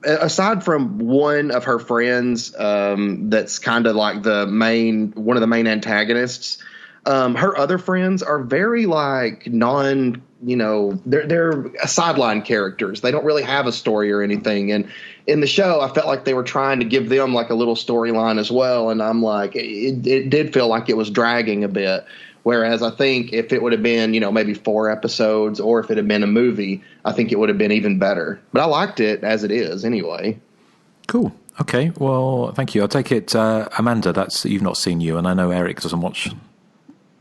aside from one of her friends that's kind of like one of the main antagonists, her other friends are very like they're sideline characters. They don't really have a story or anything. And in the show, I felt like they were trying to give them like a little storyline as well. And I'm like, it did feel like it was dragging a bit. Whereas I think if it would have been, maybe 4 episodes, or if it had been a movie, I think it would have been even better. But I liked it as it is anyway. Cool. Okay. Well, thank you. I'll take it, Amanda, you've not seen you, and I know Erik doesn't watch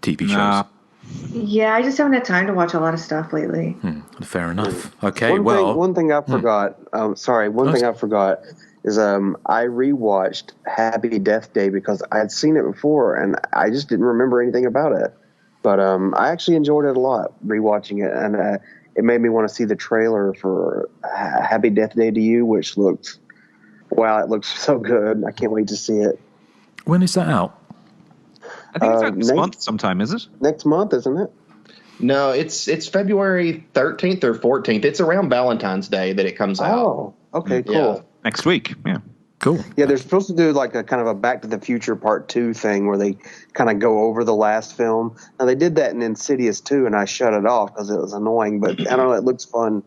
TV shows. Nah. Yeah, I just haven't had time to watch a lot of stuff lately. Fair enough. Okay, one thing I forgot. Thing I forgot is I rewatched Happy Death Day because I had seen it before and I just didn't remember anything about it. But I actually enjoyed it a lot rewatching it, and it made me want to see the trailer for Happy Death Day to You, which looks so good. I can't wait to see it. When is that out? I think it's out this month sometime, is it? Next month, isn't it? No, it's February 13th or 14th. It's around Valentine's Day that it comes out. Oh, okay, cool. Yeah. Next week, yeah. Cool. Yeah, they're supposed to do like a kind of a Back to the Future Part 2 thing where they kind of go over the last film. Now, they did that in Insidious 2, and I shut it off because it was annoying, but I don't know, it looks fun.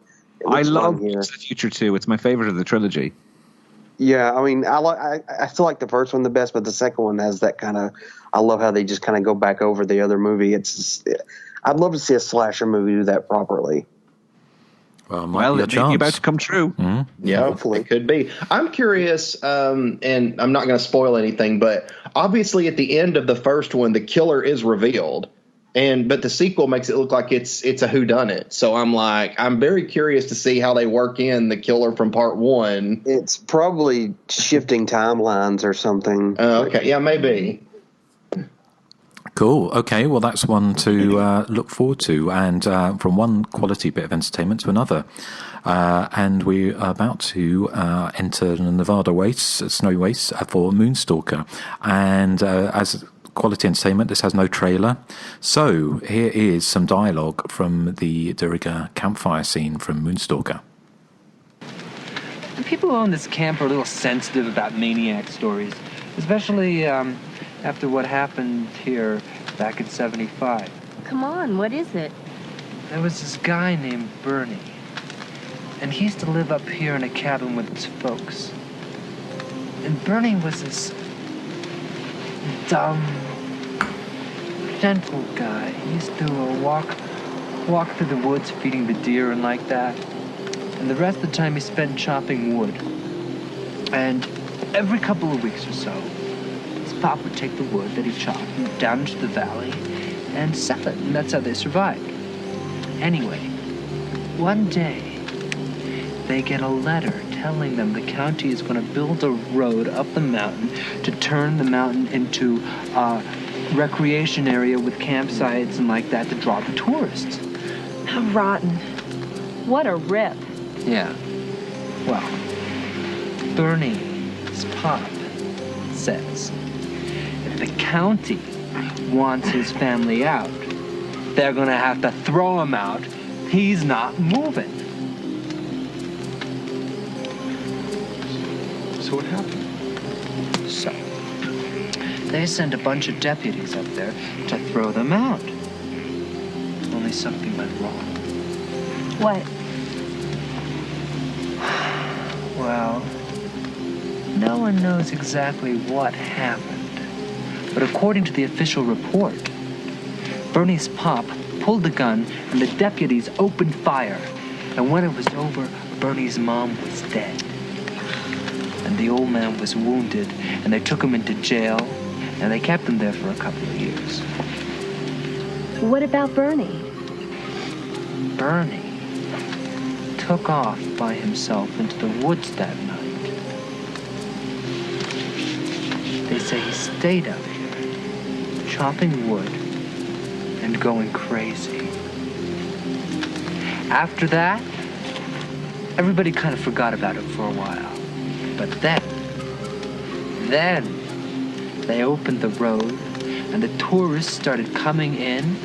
I love Back to the Future 2. It's my favorite of the trilogy. Yeah, I mean, I still like the first one the best, but the second one has that kind of, I love how they just kind of go back over the other movie. I'd love to see a slasher movie do that properly. Well, it may be about to come true. Mm-hmm. Yeah, hopefully it could be. I'm curious, and I'm not going to spoil anything, but obviously at the end of the first one, the killer is revealed, but the sequel makes it look like it's a whodunit. So I'm very curious to see how they work in the killer from part 1. It's probably shifting timelines or something. Okay, yeah, maybe. Cool. Okay. Well, that's one to look forward to, and from one quality bit of entertainment to another. And we are about to enter the Nevada snowy wastes for Moonstalker. And as quality entertainment, this has no trailer. So here is some dialogue from the Duriga campfire scene from Moonstalker. The people who own this camp are a little sensitive about maniac stories, especially after what happened here back in 75. Come on, what is it? There was this guy named Bernie, and he used to live up here in a cabin with his folks. And Bernie was this dumb, gentle guy. He used to walk through the woods feeding the deer and like that. And the rest of the time he spent chopping wood. And every couple of weeks or so, his pop would take the wood that he chopped down into the valley, and sell it, and that's how they survived. Anyway, one day, they get a letter telling them the county is going to build a road up the mountain to turn the mountain into a recreation area with campsites and like that to draw the tourists. How rotten. What a rip. Yeah. Well, Bernie's pop says if the county wants his family out, they're going to have to throw him out. He's not moving. So what happened? So, they sent a bunch of deputies up there to throw them out. Only something went wrong. What? Well, no one knows exactly what happened. But according to the official report, Bernie's pop pulled the gun and the deputies opened fire. And when it was over, Bernie's mom was dead. And the old man was wounded, and they took him into jail, and they kept him there for a couple of years. What about Bernie? Bernie took off by himself into the woods that night. They say he stayed out here, chopping wood and going crazy. After that, everybody kind of forgot about it for a while. But then they opened the road and the tourists started coming in.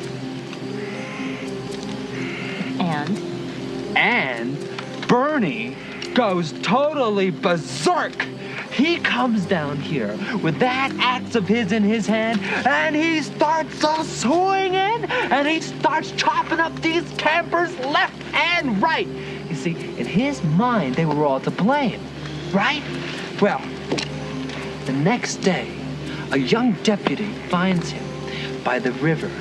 And Bernie goes totally berserk. He comes down here with that axe of his in his hand, and he starts swinging, and he starts chopping up these campers left and right. You see, in his mind, they were all to blame, right? Well, the next day, a young deputy finds him by the river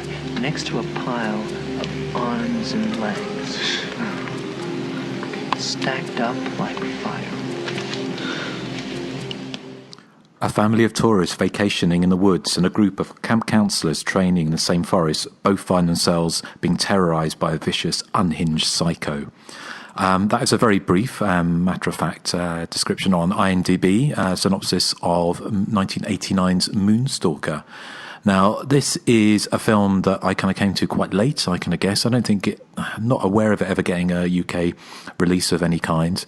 next to a pile of arms and legs, stacked up like firewood. A family of tourists vacationing in the woods and a group of camp counselors training in the same forest both find themselves being terrorized by a vicious, unhinged psycho. That is a very brief, matter-of-fact description on IMDb, synopsis of 1989's Moonstalker. Now, this is a film that I kind of came to quite late, I kind of guess. I'm not aware of it ever getting a UK release of any kind.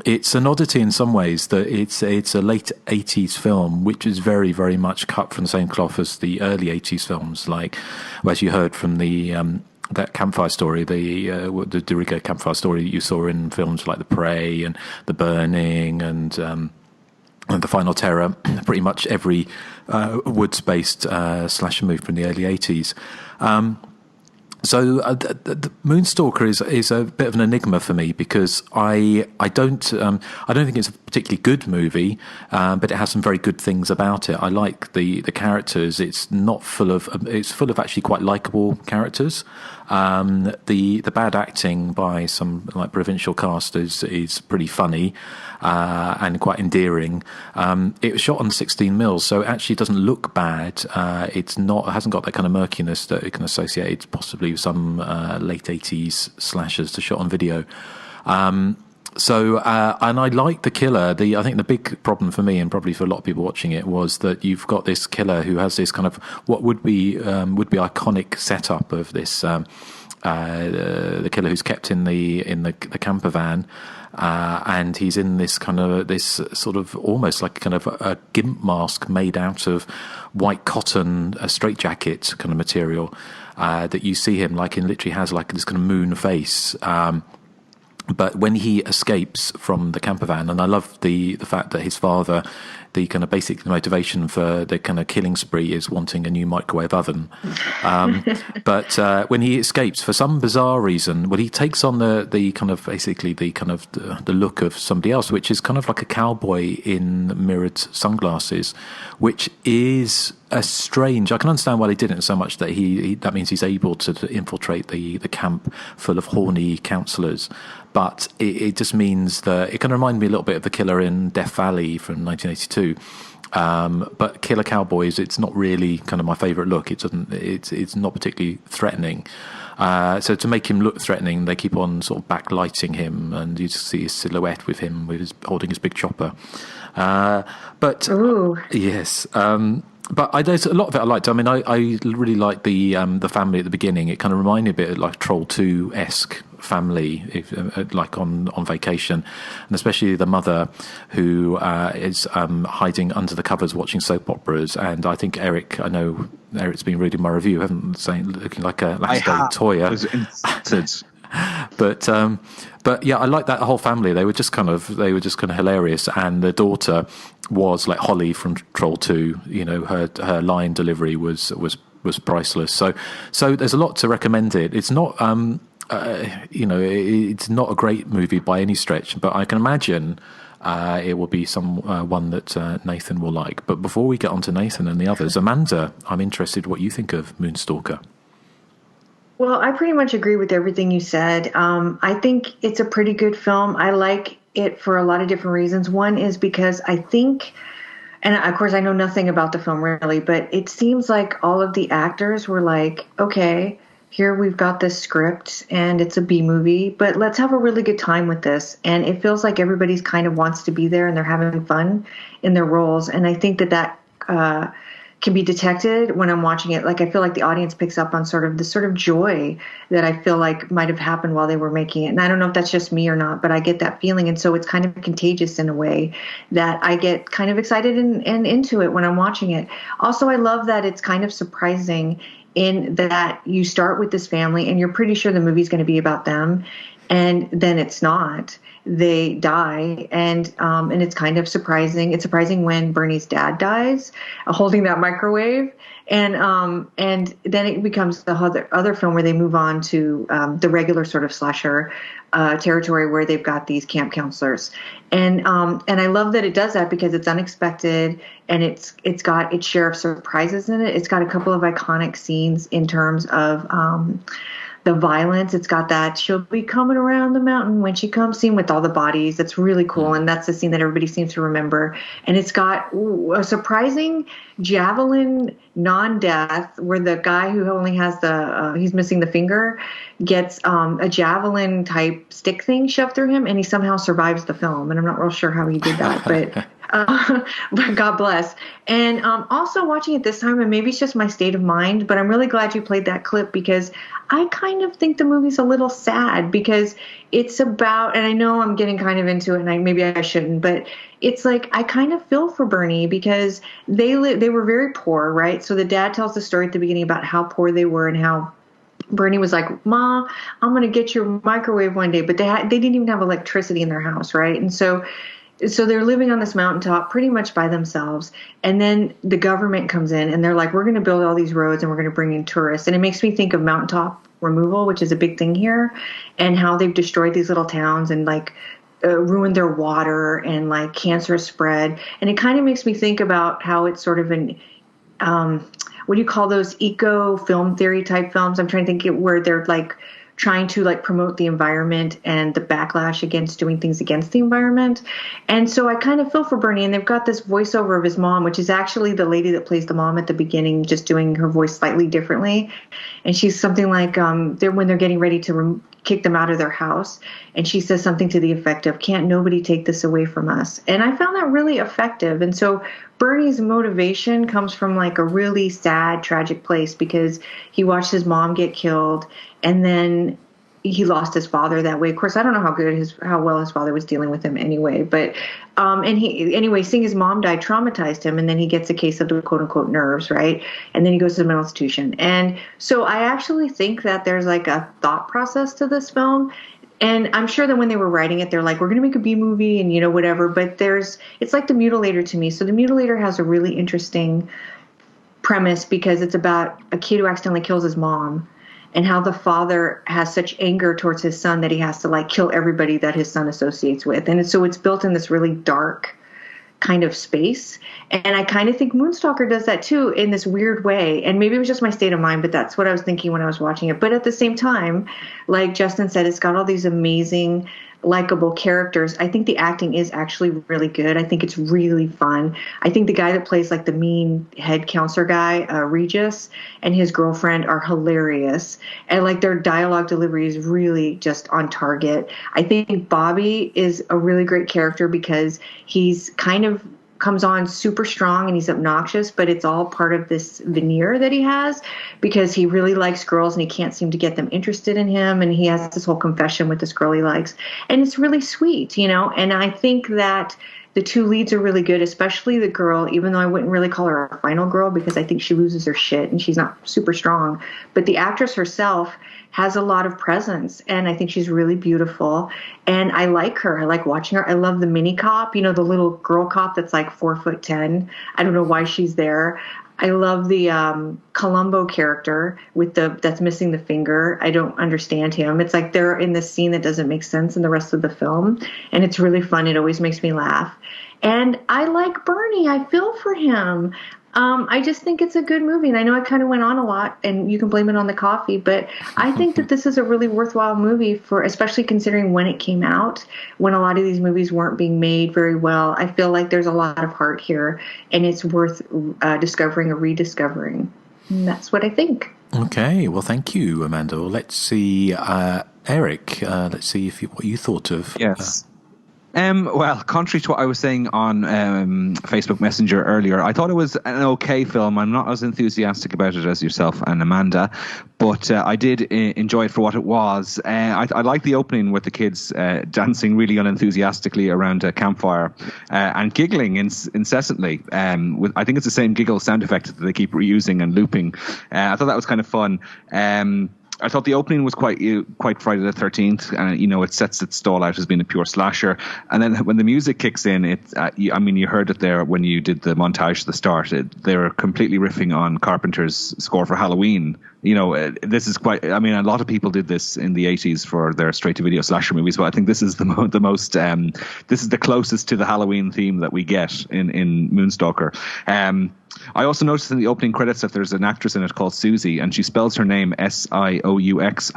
It's an oddity in some ways that it's a late 80s film, which is very, very much cut from the same cloth as the early 80s films, like, as you heard from the that campfire story, the de rigueur campfire story that you saw in films like The Prey and The Burning and The Final Terror, pretty much every woods-based slasher movie from the early 80s. So the Moonstalker is a bit of an enigma for me because I don't think it's a particularly good movie, but it has some very good things about it. I like the characters. It's full of actually quite likable characters. The bad acting by some like provincial cast is pretty funny and quite endearing. It was shot on 16mm, so it actually doesn't look bad. It hasn't got that kind of murkiness that it can associate possibly with some late 80s slashers to shot on video. And I like the killer. I think the big problem for me, and probably for a lot of people watching it, was that you've got this killer who has this kind of what would be iconic setup of this the killer who's kept in the camper van, and he's in this sort of almost like kind of a gimp mask made out of white cotton, a straitjacket kind of material that you see him like in literally has like this kind of moon face. But when he escapes from the camper van, and I love the fact that his father, the kind of basic motivation for the kind of killing spree is wanting a new microwave oven. But when he escapes, for some bizarre reason, he takes on the kind of basically the kind of the look of somebody else, which is kind of like a cowboy in mirrored sunglasses, which is a strange. I can understand why they did it so much that that means he's able to infiltrate the camp full of horny counsellors. But it just means that it kind of reminded me a little bit of the killer in Death Valley from 1982. But Killer Cowboys, it's not really kind of my favourite look. It's not particularly threatening. So to make him look threatening, they keep on sort of backlighting him, and you just see his silhouette with him holding his big chopper. But Ooh. Yes. But there's a lot of it I liked. I mean, I really liked the family at the beginning. It kind of reminded me a bit of like Troll 2-esque family, like on vacation, and especially the mother who is hiding under the covers watching soap operas. And I think Erik, I know Eric's been reading my review, haven't saying looking like a last-day Toya. But yeah, I like that whole family. They were just kind of hilarious, and the daughter was like Holly from Troll 2. You know, her line delivery was priceless. So there's a lot to recommend it. It's not it's not a great movie by any stretch, but I can imagine it will be one that Nathan will like. But before we get on to Nathan and the others, Amanda, I'm interested what you think of Moonstalker. Well, I pretty much agree with everything you said. I think it's a pretty good film. I like it for a lot of different reasons. One is because I think, and of course I know nothing about the film really, but it seems like all of the actors were like, okay, here we've got this script and it's a B movie, but let's have a really good time with this. And it feels like everybody's kind of wants to be there and they're having fun in their roles. And I think that can be detected when I'm watching it. Like, I feel like the audience picks up on sort of the sort of joy that I feel like might have happened while they were making it. And I don't know if that's just me or not, but I get that feeling. And so it's kind of contagious in a way that I get kind of excited and into it when I'm watching it. Also, I love that it's kind of surprising in that you start with this family and you're pretty sure the movie's going to be about them. And then it's not. They die, and it's kind of surprising. It's surprising when Bernie's dad dies, holding that microwave, and then it becomes the other film where they move on to the regular sort of slasher territory where they've got these camp counselors, and I love that it does that because it's unexpected and it's got its share of surprises in it. It's got a couple of iconic scenes in terms of the violence. It's got that she'll be coming around the mountain when she comes scene with all the bodies. That's really cool. And that's the scene that everybody seems to remember. And it's got a surprising javelin non-death where the guy who only has he's missing the finger gets a javelin type stick thing shoved through him and he somehow survives the film. And I'm not real sure how he did that, but God bless. And also watching it this time, and maybe it's just my state of mind, but I'm really glad you played that clip because I kind of think the movie's a little sad because it's about, and I know I'm getting kind of into it and maybe I shouldn't, but it's like I kind of feel for Bernie because they were very poor, right? So the dad tells the story at the beginning about how poor they were and how Bernie was like, "Ma, I'm going to get your microwave one day," but they didn't even have electricity in their house, right? And so they're living on this mountaintop pretty much by themselves. And then the government comes in and they're like, we're going to build all these roads and we're going to bring in tourists. And it makes me think of mountaintop removal, which is a big thing here, and how they've destroyed these little towns and like ruined their water and like cancer has spread. And it kind of makes me think about how it's sort of an, what do you call those eco film theory type films? I'm trying to think where they're like trying to like promote the environment and the backlash against doing things against the environment. And so I kind of feel for Bernie, and they've got this voiceover of his mom, which is actually the lady that plays the mom at the beginning, just doing her voice slightly differently. And she's something like, when they're getting ready to kick them out of their house. And she says something to the effect of, "Can't nobody take this away from us." And I found that really effective. And so Bernie's motivation comes from like a really sad, tragic place because he watched his mom get killed and then he lost his father that way. Of course, I don't know how well his father was dealing with him anyway, but seeing his mom die traumatized him, and then he gets a case of the quote unquote nerves, right? And then he goes to the mental institution. And so I actually think that there's like a thought process to this film. And I'm sure that when they were writing it, they're like, we're going to make a B movie and, whatever. But it's like The Mutilator to me. So The Mutilator has a really interesting premise because it's about a kid who accidentally kills his mom and how the father has such anger towards his son that he has to like kill everybody that his son associates with. And so it's built in this really dark kind of space. And I kind of think Moonstalker does that too in this weird way. And maybe it was just my state of mind, but that's what I was thinking when I was watching it. But at the same time, like Justin said, it's got all these amazing likable characters. I think the acting is actually really good. I think it's really fun. I think the guy that plays like the mean head counselor guy, Regis, and his girlfriend are hilarious. And like their dialogue delivery is really just on target. I think Bobby is a really great character because he's kind of comes on super strong and he's obnoxious, but it's all part of this veneer that he has because he really likes girls and he can't seem to get them interested in him. And he has this whole confession with this girl he likes. And it's really sweet, you know? And I think that the two leads are really good, especially the girl, even though I wouldn't really call her a final girl because I think she loses her shit and she's not super strong. But the actress herself has a lot of presence, and I think she's really beautiful. And I like her. I like watching her. I love the mini cop, you know, the little girl cop that's like 4'10". I don't know why she's there. I love the Columbo character with that's missing the finger. I don't understand him. It's like they're in this scene that doesn't make sense in the rest of the film, and it's really fun. It always makes me laugh. And I like Bernie. I feel for him. I just think it's a good movie, and I know I kind of went on a lot, and you can blame it on the coffee, but I think that this is a really worthwhile movie for, especially considering when it came out, when a lot of these movies weren't being made very well. I feel like there's a lot of heart here, and it's worth discovering or rediscovering. And that's what I think. Okay, well, thank you, Amanda. Well, let's see, Erik. Let's see what you thought of. Yes. Well, contrary to what I was saying on Facebook Messenger earlier, I thought it was an okay film. I'm not as enthusiastic about it as yourself and Amanda, but I did enjoy it for what it was. I like the opening with the kids dancing really unenthusiastically around a campfire and giggling incessantly. I think it's the same giggle sound effect that they keep reusing and looping. I thought that was kind of fun. I thought the opening was quite Friday the 13th, and it sets its stall out as being a pure slasher. And then when the music kicks in, you heard it there when you did the montage at the start. They were completely riffing on Carpenter's score for Halloween. This is quite. A lot of people did this in the 80s for their straight-to-video slasher movies, but I think this is the most. This is the closest to the Halloween theme that we get in Moonstalker. I also noticed in the opening credits that there's an actress in it called Susie, and she spells her name SIOUX-Z.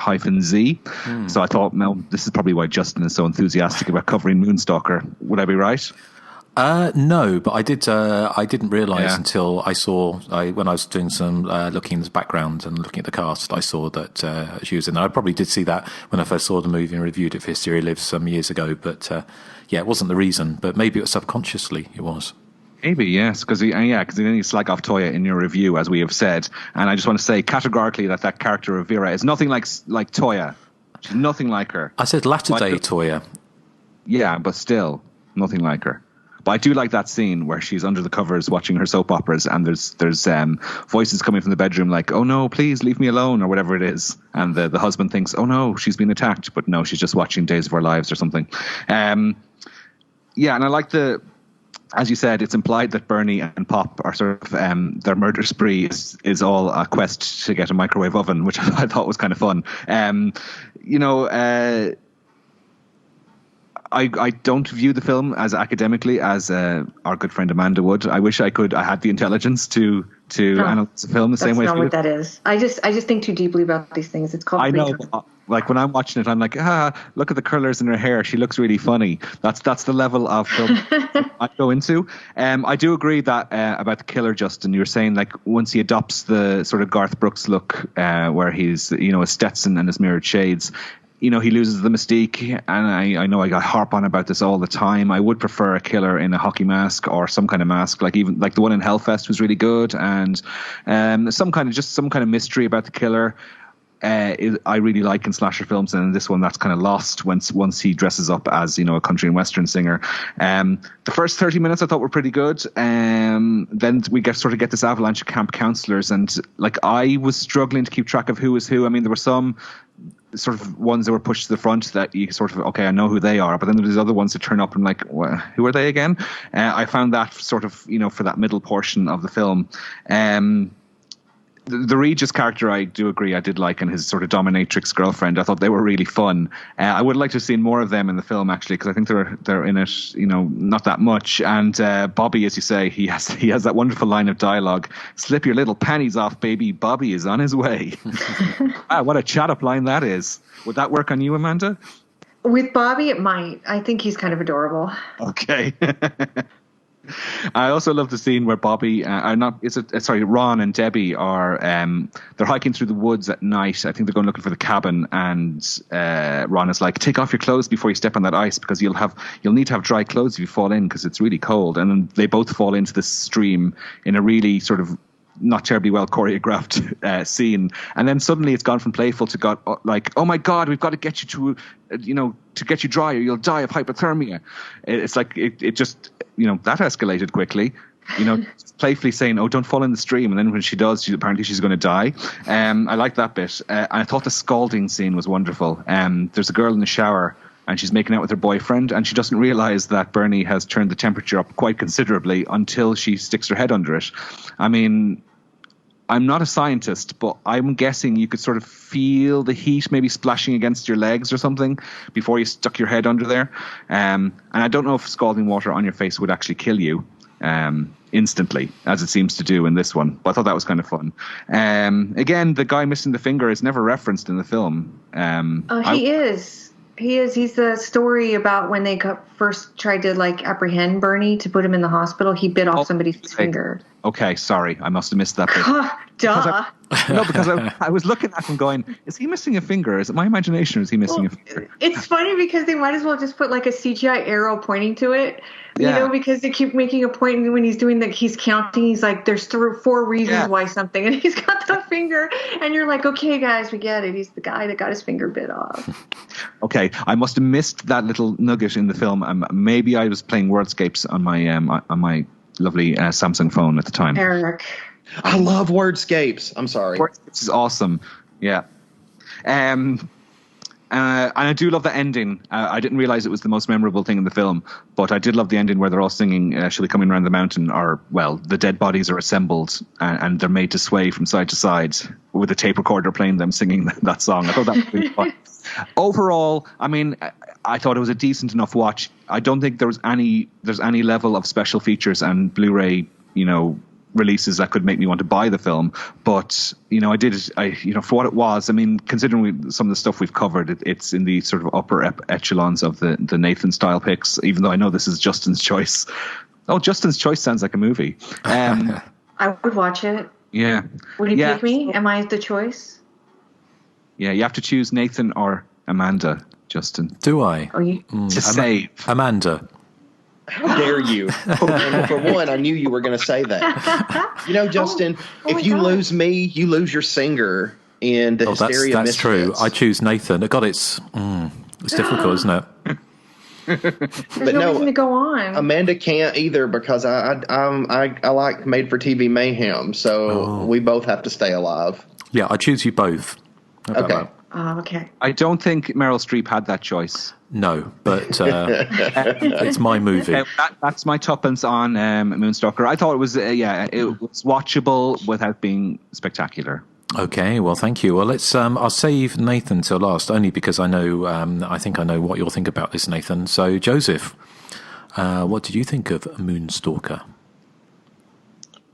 So I thought, well, this is probably why Justin is so enthusiastic about covering Moonstalker. Would I be right? No, but I didn't realise until I saw when I was doing some looking in the background and looking at the cast, I saw that she was in there. I probably did see that when I first saw the movie and reviewed it for Hysteria Lives some years ago, but it wasn't the reason, but maybe it was subconsciously it was. Maybe, yes, because then you slag off Toya in your review, as we have said. And I just want to say categorically that character of Vera is nothing like Toya. She's nothing like her. I said latter-day Toya. Yeah, but still, nothing like her. But I do like that scene where she's under the covers watching her soap operas, and there's voices coming from the bedroom like, "Oh no, please leave me alone," or whatever it is. And the husband thinks, "Oh no, she's been attacked," but no, she's just watching Days of Our Lives or something. And I like as you said, it's implied that Bernie and Pop are sort of their murder spree is all a quest to get a microwave oven, which I thought was kind of fun. I don't view the film as academically as our good friend Amanda would. I wish I had the intelligence to analyze the film the same way. That's not what that is. I just think too deeply about these things. It's called. I know. Like when I'm watching it, I'm like, look at the curlers in her hair. She looks really funny. That's the level of film I go into. I do agree that about the killer, Justin. You're saying like once he adopts the sort of Garth Brooks look, where he's a Stetson and his mirrored shades. He loses the mystique, and I know I harp on about this all the time. I would prefer a killer in a hockey mask or some kind of mask, like the one in Hellfest was really good, and some kind of mystery about the killer. I really like in slasher films, and in this one that's kind of lost once he dresses up as a country and western singer. The first 30 minutes I thought were pretty good. Then we get this avalanche of camp counselors, and like I was struggling to keep track of who was who. There were some sort of ones that were pushed to the front that you sort of, okay, I know who they are, but then there's other ones that turn up and I'm like, who are they again? I found that sort of, for that middle portion of the film. The Regis character, I do agree, I did like, and his sort of dominatrix girlfriend. I thought they were really fun. I would like to have seen more of them in the film, actually, because I think they're in it, not that much. And Bobby, as you say, he has that wonderful line of dialogue: "Slip your little panties off, baby. Bobby is on his way." What a chat up line that is. Would that work on you, Amanda? With Bobby, it might. I think he's kind of adorable. Okay. I also love the scene where Bobby, Ron and Debbie are they're hiking through the woods at night. I think they're going looking for the cabin, and Ron is like, "Take off your clothes before you step on that ice, because you'll need to have dry clothes if you fall in, because it's really cold." And then they both fall into the stream in a really sort of not terribly well choreographed scene, and then suddenly it's gone from playful to like, "Oh my God, we've got to get you to get you dry, or you'll die of hypothermia." It's like it just that escalated quickly. Playfully saying, "Oh, don't fall in the stream," and then when she does, apparently she's going to die. I like that bit. I thought the scalding scene was wonderful. There's a girl in the shower, and she's making out with her boyfriend, and she doesn't realize that Bernie has turned the temperature up quite considerably until she sticks her head under it. I mean, I'm not a scientist, but I'm guessing you could sort of feel the heat maybe splashing against your legs or something before you stuck your head under there. And I don't know if scalding water on your face would actually kill you instantly, as it seems to do in this one. But I thought that was kind of fun. Again, the guy missing the finger is never referenced in the film. He is. He's the story about when they first tried to apprehend Bernie to put him in the hospital. He bit off somebody's finger. Okay, sorry. I must have missed that bit. Duh. Because I was looking at him going, is he missing a finger? Is it my imagination or is he missing a finger? It's funny because they might as well just put a CGI arrow pointing to it. Because they keep making a point when he's doing that, he's counting. He's like, there's 4 reasons why something, and he's got the finger, and you're like, okay, guys, we get it. He's the guy that got his finger bit off. Okay, I must have missed that little nugget in the film. Maybe I was playing Wordscapes on my lovely Samsung phone at the time. Erik, I love Wordscapes. I'm sorry. Wordscapes is awesome. Yeah. And I do love the ending. I didn't realize it was the most memorable thing in the film, but I did love the ending where they're all singing "She'll Be Coming Round the Mountain," or, well, the dead bodies are assembled and they're made to sway from side to side with a tape recorder playing them singing that song. I thought that was really fun. Overall, I mean, I thought it was a decent enough watch. I don't think there's any level of special features and Blu-ray, releases that could make me want to buy the film, but for what it was, I mean, considering some of the stuff we've covered, it's in the sort of upper echelons of the Nathan style picks, even though I know this is Justin's choice. Justin's Choice sounds like a movie. I would watch it. Yeah. Would he pick me? Am I the choice? Yeah, you have to choose Nathan or Amanda, Justin. Do I? To save. Amanda. How dare you? For one, I knew you were going to say that. Justin, if you lose me, you lose your singer in the Hysteria that's true. I choose Nathan. God, it's difficult, isn't it? There's no reason to go on. Amanda can't either because I like Made for TV Mayhem, so we both have to stay alive. Yeah, I choose you both. Okay. Okay. I don't think Meryl Streep had that choice. No, but it's my movie. That's my tuppence on Moonstalker. I thought it was it was watchable without being spectacular. Okay, well, thank you. Well, let's. I'll save Nathan till last, only because I know. I think I know what you'll think about this, Nathan. So, Joseph, what did you think of Moonstalker?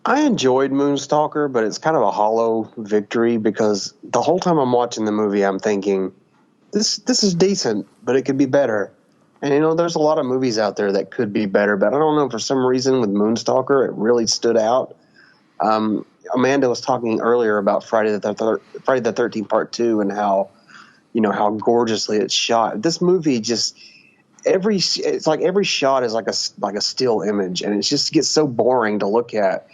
I enjoyed Moonstalker, but it's kind of a hollow victory because the whole time I'm watching the movie, I'm thinking, this is decent, but it could be better. And, there's a lot of movies out there that could be better, but I don't know, for some reason with Moonstalker, it really stood out. Amanda was talking earlier about Friday the 13th Part 2 and how, how gorgeously it's shot. This movie just... it's like every shot is like a still image, and it just gets so boring to look at.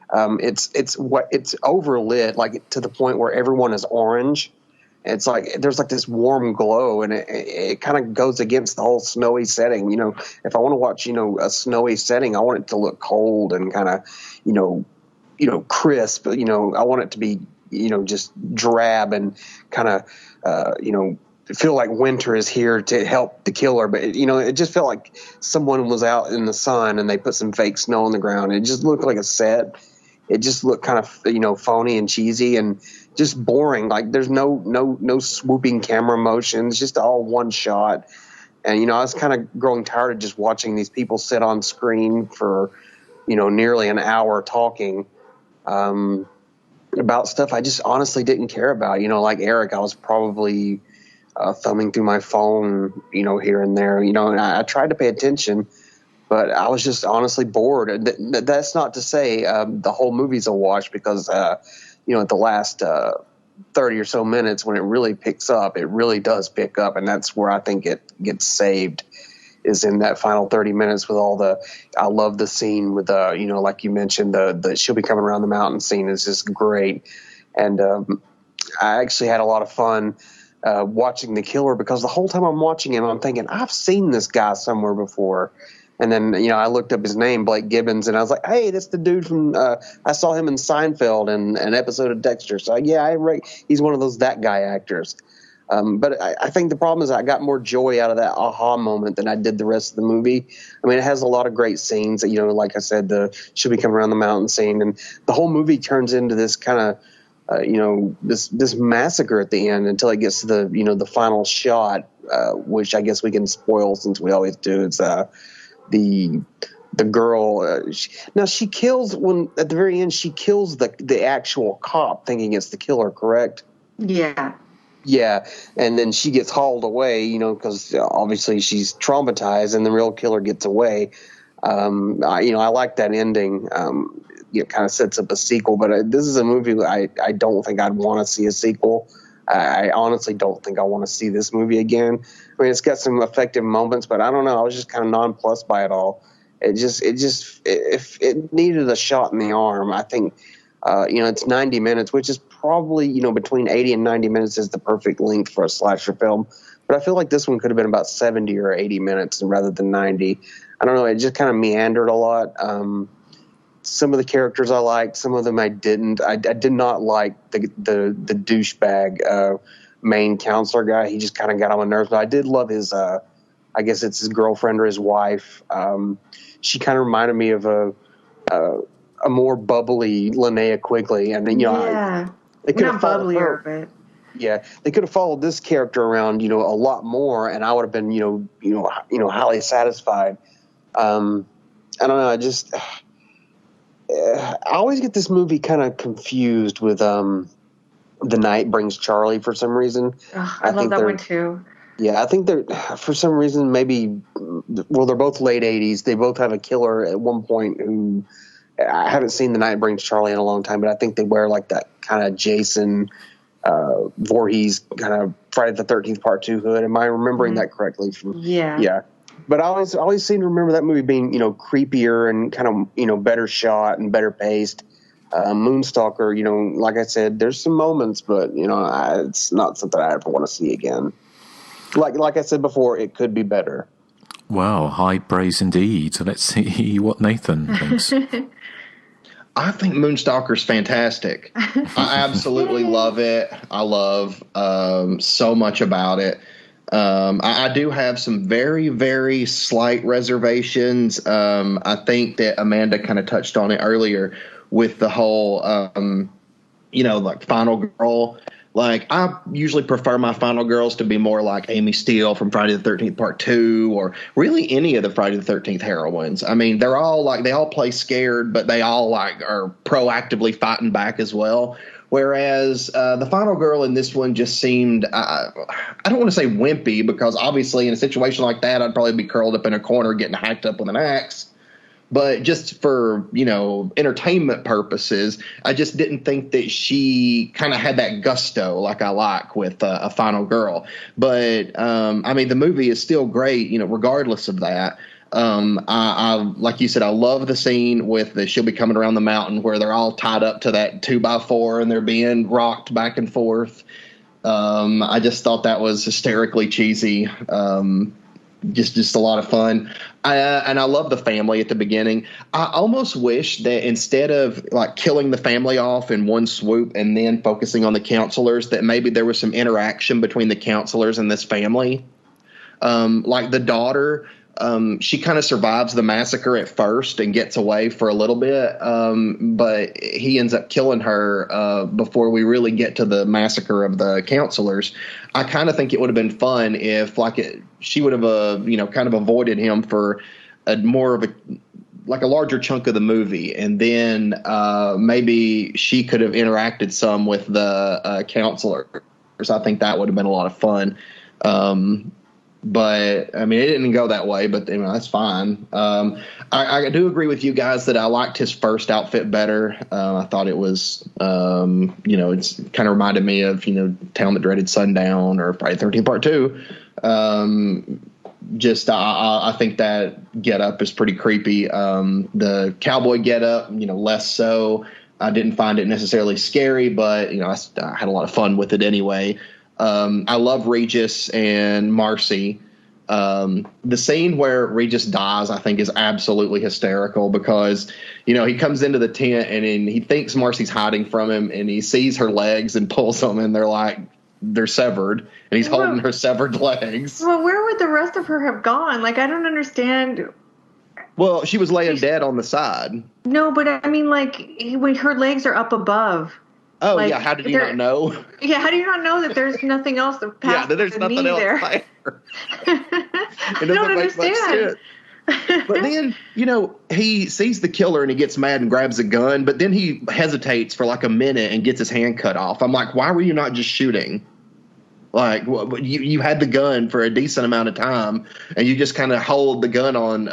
It's overlit to the point where everyone is orange. It's like there's this warm glow, and it kind of goes against the whole snowy setting. If I want to watch a snowy setting, I want it to look cold and kind of crisp. I want it to be just drab and kind of feel like winter is here to help the killer. But it just felt like someone was out in the sun and they put some fake snow on the ground. It just looked like a set. It just looked kind of phony and cheesy and just boring. Like there's no swooping camera motions, just all one shot. And I was kind of growing tired of just watching these people sit on screen for nearly an hour talking about stuff I just honestly didn't care about. Like Erik, I was probably thumbing through my phone, here and there, and I tried to pay attention, but I was just honestly bored. That's not to say the whole movie's a wash, because, at the last 30 or so minutes, when it really picks up, it really does pick up, and that's where I think it gets saved, is in that final 30 minutes with all I love the scene with, like you mentioned, the she'll be coming around the mountain scene is just great. And I actually had a lot of fun watching the killer, because the whole time I'm watching him, I'm thinking, I've seen this guy somewhere before. And then, I looked up his name, Blake Gibbons, and I was like, hey, that's the dude from, I saw him in Seinfeld and an episode of Dexter. So, yeah, he's one of that guy actors. But I think the problem is I got more joy out of that aha moment than I did the rest of the movie. I mean, it has a lot of great scenes. Like I said, she'll be coming around the mountain scene, and the whole movie turns into this kind of, this massacre at the end until it gets to the final shot, which I guess we can spoil since we always do. It's the girl. She kills at the very end. She kills the actual cop, thinking it's the killer. Correct? Yeah. Yeah, and then she gets hauled away, because obviously she's traumatized, and the real killer gets away. I like that ending. It kind of sets up a sequel, but this is a movie I don't think I'd want to see a sequel. I honestly don't think I want to see this movie again. I mean, it's got some effective moments, but I don't know. I was just kind of nonplussed by it all. It needed a shot in the arm. I think, it's 90 minutes, which is probably, between 80 and 90 minutes is the perfect length for a slasher film. But I feel like this one could have been about 70 or 80 minutes rather than 90. I don't know. It just kind of meandered a lot. Some of the characters I liked, some of them I didn't. I did not like the douchebag main counselor guy. He just kind of got on my nerves. But I did love his, I guess it's his girlfriend or his wife. She kind of reminded me of a more bubbly Linnea Quigley. And then, they could have followed her. But yeah, they could have followed this character around, a lot more, and I would have been, highly satisfied. I don't know. I always get this movie kind of confused with The Night Brings Charlie for some reason. I love that one too. Yeah, I think they're, for some reason, maybe, they're both late 80s. They both have a killer at one point who, I haven't seen The Night Brings Charlie in a long time, but I think they wear like that kind of Jason Voorhees kind of Friday the 13th Part 2 hood. Am I remembering that correctly? Yeah. But I always seem to remember that movie being, creepier and kind of, better shot and better paced. Moonstalker, like I said, there's some moments, but, it's not something I ever want to see again. Like I said before, it could be better. Well, high praise indeed. So let's see what Nathan thinks. I think Moonstalker's fantastic. I absolutely love it. I love so much about it. I do have some very, very slight reservations. I think that Amanda kind of touched on it earlier with the whole, like Final Girl. Like, I usually prefer my final girls to be more like Amy Steele from Friday the 13th Part 2, or really any of the Friday the 13th heroines. I mean, they all play scared, but they all are proactively fighting back as well. Whereas the final girl in this one just seemed, I don't want to say wimpy, because obviously in a situation like that, I'd probably be curled up in a corner getting hacked up with an axe. But just for, entertainment purposes, I just didn't think that she kind of had that gusto like I like with a final girl. But, the movie is still great, regardless of that. I like you said, I love the scene with she'll be coming around the mountain where they're all tied up to that 2x4 and they're being rocked back and forth. I just thought that was hysterically cheesy. Just a lot of fun. And I love the family at the beginning. I almost wish that instead of killing the family off in one swoop and then focusing on the counselors, that maybe there was some interaction between the counselors and this family. Like the daughter, she kind of survives the massacre at first and gets away for a little bit, but he ends up killing her before we really get to the massacre of the counselors. I kind of think it would have been fun if she would have kind of avoided him for a larger chunk of the movie, and then maybe she could have interacted some with the counselors. I think that would have been a lot of fun. But I mean, it didn't go that way, but that's fine. I do agree with you guys that I liked his first outfit better. I thought it was, it's kind of reminded me of, Town That Dreaded Sundown or Friday the 13th Part 2. I think that getup is pretty creepy. The cowboy getup, less so. I didn't find it necessarily scary, but I had a lot of fun with it anyway. I love Regis and Marcy. The scene where Regis dies, I think, is absolutely hysterical because, he comes into the tent and he thinks Marcy's hiding from him and he sees her legs and pulls them and they're severed and he's holding her severed legs. Well, where would the rest of her have gone? Like, I don't understand. Well, she was laying dead on the side. No, but I mean, when her legs are up above. Oh, yeah. How did you not know? Yeah, how do you not know that there's nothing else past yeah, that there's the nothing knee else there? there. I don't understand. But then, he sees the killer and he gets mad and grabs a gun, but then he hesitates for like a minute and gets his hand cut off. I'm like, why were you not just shooting? Like, you had the gun for a decent amount of time and you just kind of hold the gun on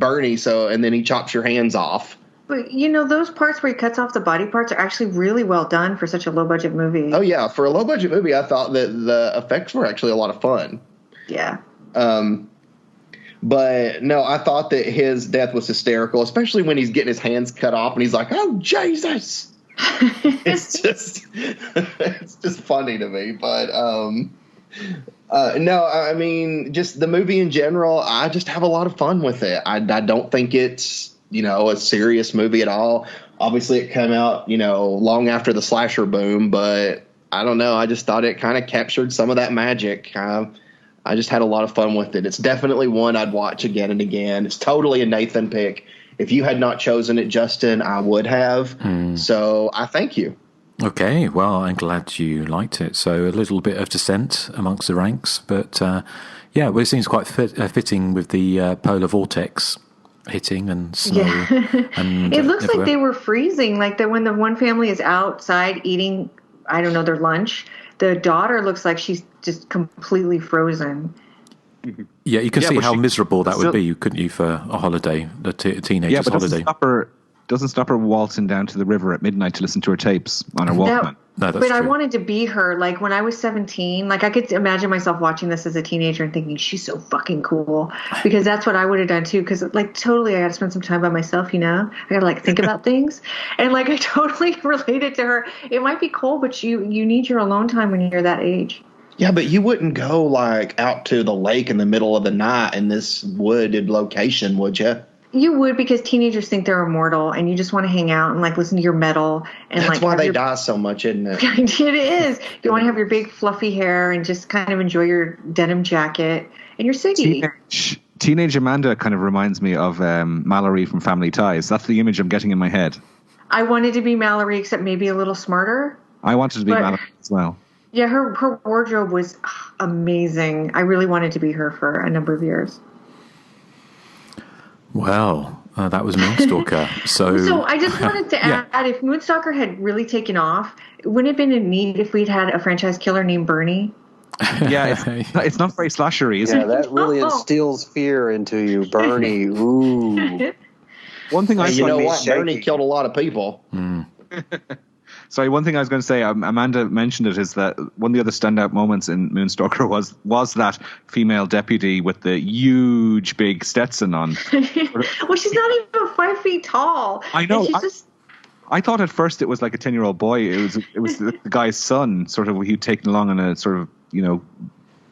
Bernie, and then he chops your hands off. But, those parts where he cuts off the body parts are actually really well done for such a low-budget movie. Oh, yeah. For a low-budget movie, I thought that the effects were actually a lot of fun. Yeah. But, no, I thought that his death was hysterical, especially when he's getting his hands cut off and he's like, oh, Jesus. It's just funny to me. But, no, I mean, just the movie in general, I just have a lot of fun with it. I don't think it's a serious movie at all. Obviously, it came out, long after the slasher boom, but I don't know. I just thought it kind of captured some of that magic. I just had a lot of fun with it. It's definitely one I'd watch again and again. It's totally a Nathan pick. If you had not chosen it, Justin, I would have. So I thank you. Okay, well, I'm glad you liked it. So a little bit of dissent amongst the ranks, but it seems quite fitting with the polar vortex hitting and snow. Yeah. And it looks everywhere. like they were freezing, like that when the one family is outside eating, I don't know, their lunch, the daughter looks like she's just completely frozen. Yeah, you can see how miserable that would be, couldn't you, for a holiday, a teenager's holiday. Doesn't stop her waltzing down to the river at midnight to listen to her tapes on her Walkman. No, that's but true. I wanted to be her. Like when I was 17, like I could imagine myself watching this as a teenager and thinking she's so fucking cool, because that's what I would have done too. Because like totally, I got to spend some time by myself. I got to think about things, and like I totally related to her. It might be cool, but you need your alone time when you're that age. Yeah, but you wouldn't go out to the lake in the middle of the night in this wooded location, would you? You would, because teenagers think they're immortal, and you just want to hang out and listen to your metal. And that's why they die so much, isn't it? It is. You want to have your big fluffy hair and just kind of enjoy your denim jacket and your ciggy. Teenage Amanda kind of reminds me of Mallory from Family Ties. That's the image I'm getting in my head. I wanted to be Mallory, except maybe a little smarter. I wanted to be Mallory as well. Yeah, her wardrobe was amazing. I really wanted to be her for a number of years. Well, that was Moonstalker. So I just wanted to add, if Moonstalker had really taken off, wouldn't it have been neat if we'd had a franchise killer named Bernie? Yeah, it's not very slashery, is it? Yeah, that really instills fear into you, Bernie. Ooh. One thing Bernie killed a lot of people. Sorry, one thing I was going to say, Amanda mentioned it, is that one of the other standout moments in Moonstalker was that female deputy with the huge big Stetson on. Well, she's not even 5 feet tall. I know. She's I thought at first it was like a 10-year-old boy. It was the guy's son, sort of, he'd taken along on a sort of,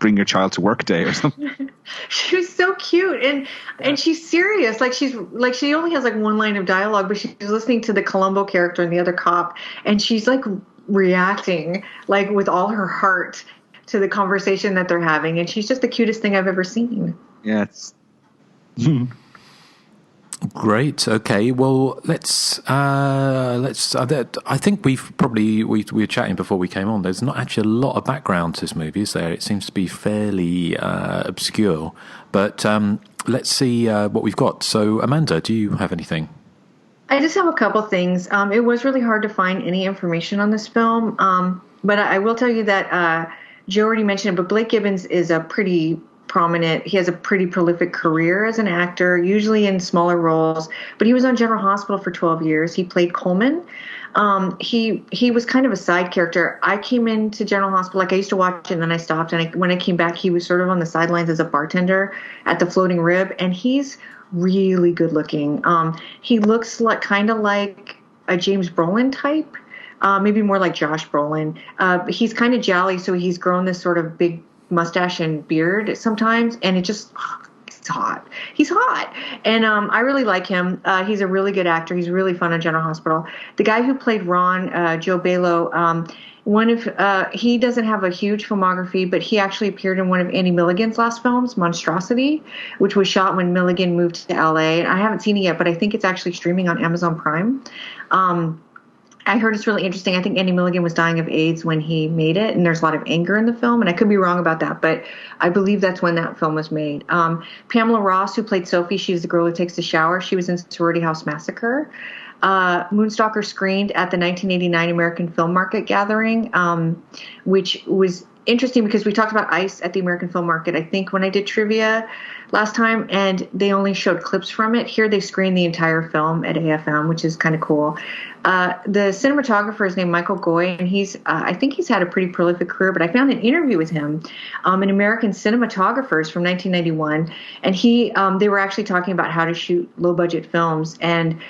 bring your child to work day or something. She was so cute, and she's serious. She only has one line of dialogue, but she's listening to the Columbo character and the other cop, and she's reacting with all her heart to the conversation that they're having, and she's just the cutest thing I've ever seen. Yes. Great. Okay. Well, let's. I think we were chatting before we came on. There's not actually a lot of background to this movie, is there? It seems to be fairly obscure. But let's see what we've got. So, Amanda, do you have anything? I just have a couple things. It was really hard to find any information on this film, but I will tell you that Joe already mentioned it, but Blake Gibbons is a pretty prominent. He has a pretty prolific career as an actor, usually in smaller roles. But he was on General Hospital for 12 years. He played Coleman. He was kind of a side character. I came into General Hospital, like I used to watch it and then I stopped. And when I came back, he was sort of on the sidelines as a bartender at the Floating Rib. And he's really good looking. He looks like kind of like a James Brolin type, maybe more like Josh Brolin. He's kind of jolly, so he's grown this sort of big mustache and beard sometimes, and it just it's hot. He's hot, and I really like him. He's a really good actor. He's really fun on General Hospital. The guy who played Ron, Joe Balo, he doesn't have a huge filmography, but he actually appeared in one of Andy Milligan's last films, Monstrosity, which was shot when Milligan moved to LA. I haven't seen it yet, but I think it's actually streaming on Amazon Prime. I heard it's really interesting. I think Andy Milligan was dying of AIDS when he made it, and there's a lot of anger in the film, and I could be wrong about that, but I believe that's when that film was made. Pamela Ross, who played Sophie, she's the girl who takes the shower. She was in Sorority House Massacre. Moonstalker screened at the 1989 American Film Market gathering, which was interesting because we talked about ICE at the American Film Market, I think, when I did trivia last time, and they only showed clips from it. Here they screened the entire film at AFM, which is kind of cool. The cinematographer is named Michael Goy, and I think he's had a pretty prolific career, but I found an interview with him in American Cinematographers from 1991, and they were actually talking about how to shoot low-budget films, and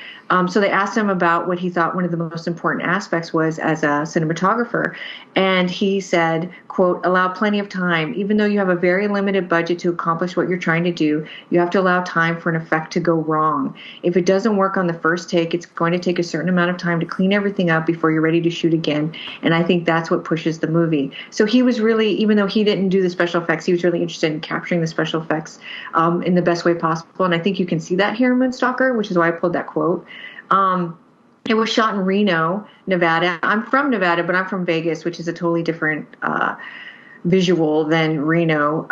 so they asked him about what he thought one of the most important aspects was as a cinematographer. And he said, quote, allow plenty of time. Even though you have a very limited budget to accomplish what you're trying to do, you have to allow time for an effect to go wrong. If it doesn't work on the first take, it's going to take a certain amount of time to clean everything up before you're ready to shoot again. And I think that's what pushes the movie. So he was really, even though he didn't do the special effects, he was really interested in capturing the special effects in the best way possible. And I think you can see that here in Moonstalker, which is why I pulled that quote. It was shot in Reno, Nevada. I'm from Nevada, but I'm from Vegas, which is a totally different visual than Reno.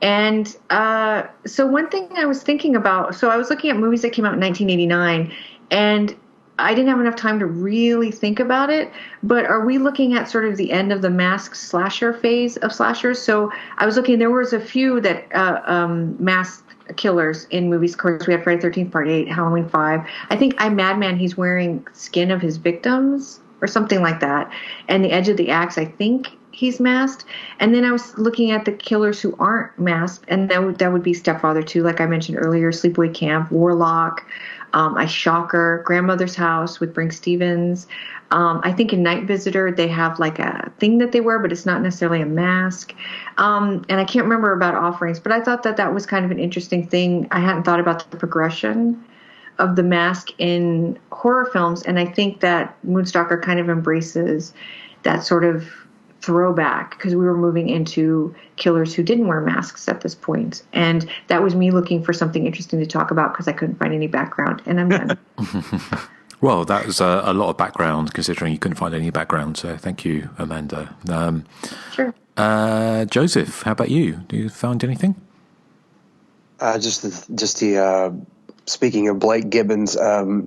So one thing I was thinking about, so I was looking at movies that came out in 1989, and I didn't have enough time to really think about it, but are we looking at sort of the end of the masked slasher phase of slashers? So I was looking, there was a few that masked killers in movies. Of course, we had Friday the 13th Part 8, Halloween 5. I think Madman, he's wearing skin of his victims or something like that. And The Edge of the Axe, I think he's masked. And then I was looking at the killers who aren't masked, and that would be Stepfather 2, like I mentioned earlier, Sleepaway Camp, Warlock, I Shocker, Grandmother's House with Brinke Stevens. I think in Night Visitor, they have like a thing that they wear, but it's not necessarily a mask. And I can't remember about Offerings, but I thought that was kind of an interesting thing. I hadn't thought about the progression of the mask in horror films, and I think that Moonstalker kind of embraces that sort of throwback because we were moving into killers who didn't wear masks at this point. And that was me looking for something interesting to talk about because I couldn't find any background, and I'm done. Well, that was a lot of background, considering you couldn't find any background. So thank you, Amanda. Sure. Joseph, how about you? Do you find anything? Speaking of Blake Gibbons,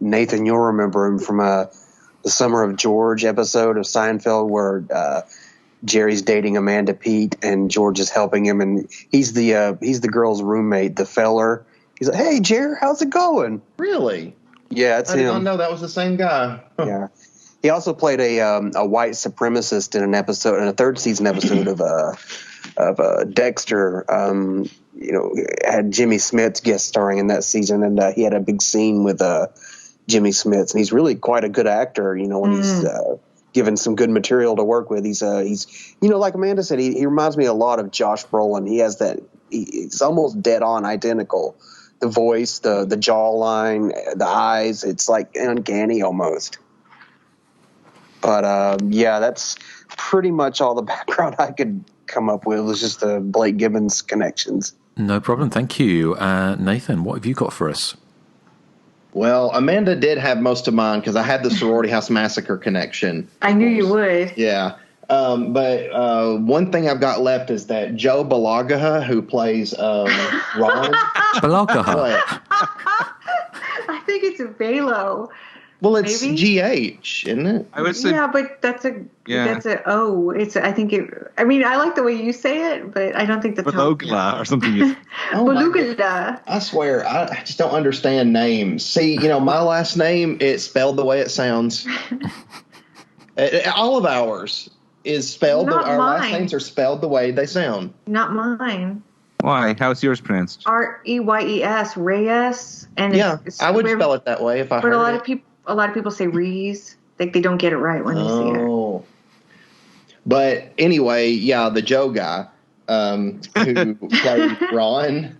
Nathan, you'll remember him from the Summer of George episode of Seinfeld where Jerry's dating Amanda Peet and George is helping him, and he's the girl's roommate, the feller. He's like, "Hey, Jerry, how's it going?" Really? Yeah, it's him. I did not know that was the same guy. Yeah, he also played a white supremacist in a third season episode of Dexter. Had Jimmy Smits guest starring in that season, and he had a big scene with Jimmy Smits, and he's really quite a good actor. When he's given some good material to work with, he's like Amanda said, he reminds me a lot of Josh Brolin. He has that. It's almost dead on identical. The voice, the jawline, the eyes, it's like uncanny almost. But that's pretty much all the background I could come up with. It was just the Blake Gibbons connections. No problem. Thank you. Nathan, what have you got for us? Well, Amanda did have most of mine because I had the Sorority House Massacre connection. I knew you would. Yeah. But one thing I've got left is that Joe Balagaha, who plays Ron. Balagaha. I think it's Velo. Well, it's Maybe? GH, isn't it? I would say, Yeah, but that's a O. I like the way you say it, but I don't think the tone. Balogla or something. Beluga. I swear, I just don't understand names. See, my last name, it's spelled the way it sounds. All of ours is spelled, our last names are spelled the way they sound. Not mine. Why? How's yours pronounced? Reyes, Reyes, and I would spell it that way if I heard it. But a lot of people say Rees. Like they don't get it right when they see it. But anyway, the Joe guy who played Ron,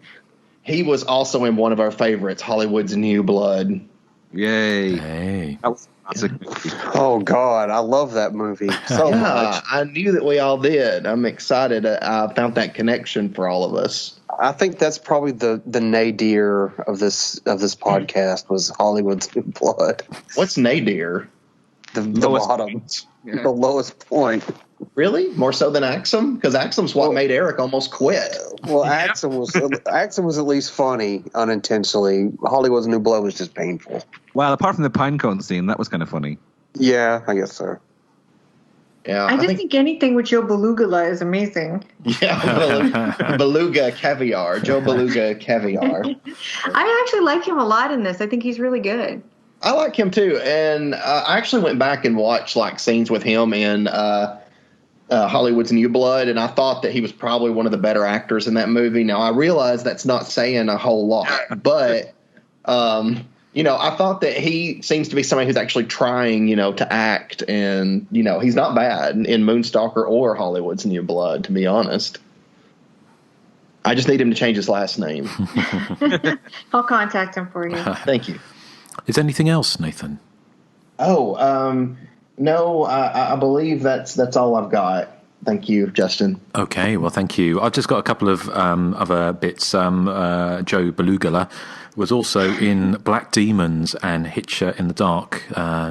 he was also in one of our favorites, Hollywood's New Blood. Yay! Hey. That was a classic movie. Oh God, I love that movie so much. I knew that we all did. I'm excited. I found that connection for all of us. I think that's probably the nadir of this podcast was Hollywood's New Blood. What's nadir? The bottom, the lowest point. Really? More so than Axum? Because Axum's what made Erik almost quit. Well, Axum was at least funny unintentionally. Hollywood's New Blood was just painful. Well, apart from the pinecone scene, that was kind of funny. Yeah, I guess so. Yeah, I just think anything with Joe Beluga is amazing. Yeah, Beluga Caviar. Joe Beluga Caviar. I actually like him a lot in this. I think he's really good. I like him too, and I actually went back and watched scenes with him in Hollywood's New Blood, and I thought that he was probably one of the better actors in that movie. Now I realize that's not saying a whole lot, but I thought that he seems to be somebody who's actually trying, to act, and he's not bad in Moonstalker or Hollywood's New Blood, to be honest. I just need him to change his last name. I'll contact him for you. Thank you. Is anything else, Nathan? No, I believe that's all I've got. Thank you, Justin. Okay, well, thank you. I've just got a couple of other bits. Joe Beluga was also in Black Demons and Hitcher in the Dark,